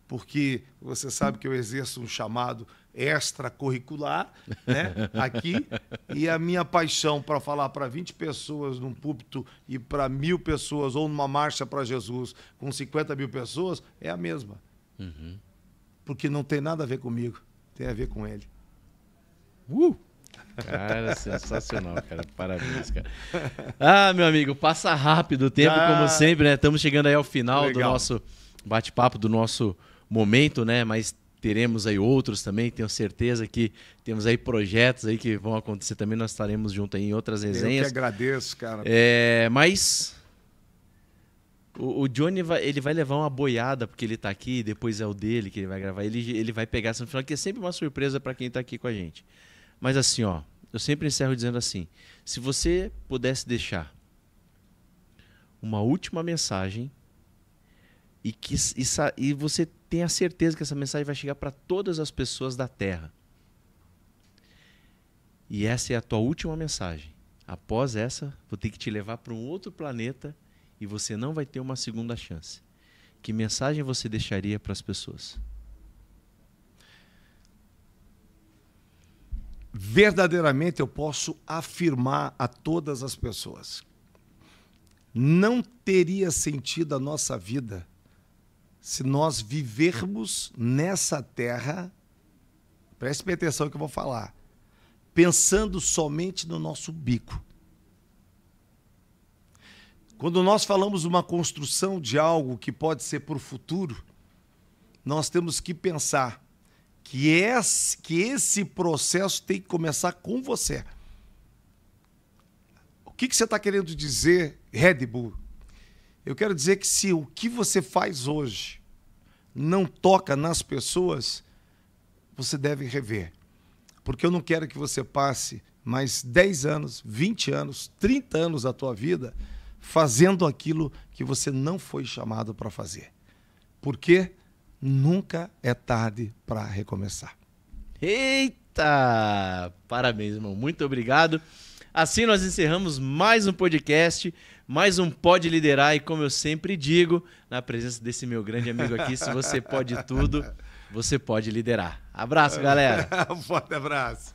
porque você sabe que eu exerço um chamado extracurricular, né, aqui, e a minha paixão para falar para 20 pessoas num púlpito e para 1.000 pessoas, ou numa marcha para Jesus com 50.000 pessoas, é a mesma. Porque não tem nada a ver comigo, tem a ver com ele. Cara, sensacional, cara. Parabéns, cara. Ah, meu amigo, passa rápido o tempo, como sempre, né? Estamos chegando aí ao final do nosso bate-papo, do nosso momento, né? Mas teremos aí outros também, tenho certeza que temos aí projetos aí que vão acontecer também, nós estaremos juntos aí em outras resenhas. Eu que agradeço, cara. Mas o Johnny ele vai levar uma boiada, porque ele tá aqui, depois é o dele que ele vai gravar, ele vai pegar essa no final, que é sempre uma surpresa para quem tá aqui com a gente. Mas assim, ó, eu sempre encerro dizendo assim, se você pudesse deixar uma última mensagem e você tem a certeza que essa mensagem vai chegar para todas as pessoas da Terra. E essa é a tua última mensagem. Após essa, vou ter que te levar para um outro planeta e você não vai ter uma segunda chance. Que mensagem você deixaria para as pessoas? verdadeiramente eu posso afirmar a todas as pessoas: não teria sentido a nossa vida se nós vivermos nessa terra, preste atenção no que eu vou falar, pensando somente no nosso bico. Quando nós falamos uma construção de algo que pode ser para o futuro, nós temos que pensar que esse processo tem que começar com você. O que você está querendo dizer, Red Bull? Eu quero dizer que se o que você faz hoje não toca nas pessoas, você deve rever. Porque eu não quero que você passe mais 10 anos, 20 anos, 30 anos da tua vida fazendo aquilo que você não foi chamado para fazer. Porque nunca é tarde para recomeçar. Eita! Parabéns, irmão. Muito obrigado. Assim nós encerramos mais um podcast, mais um Pode Liderar. E como eu sempre digo, na presença desse meu grande amigo aqui, se você pode tudo, você pode liderar. Abraço, galera. Um forte abraço.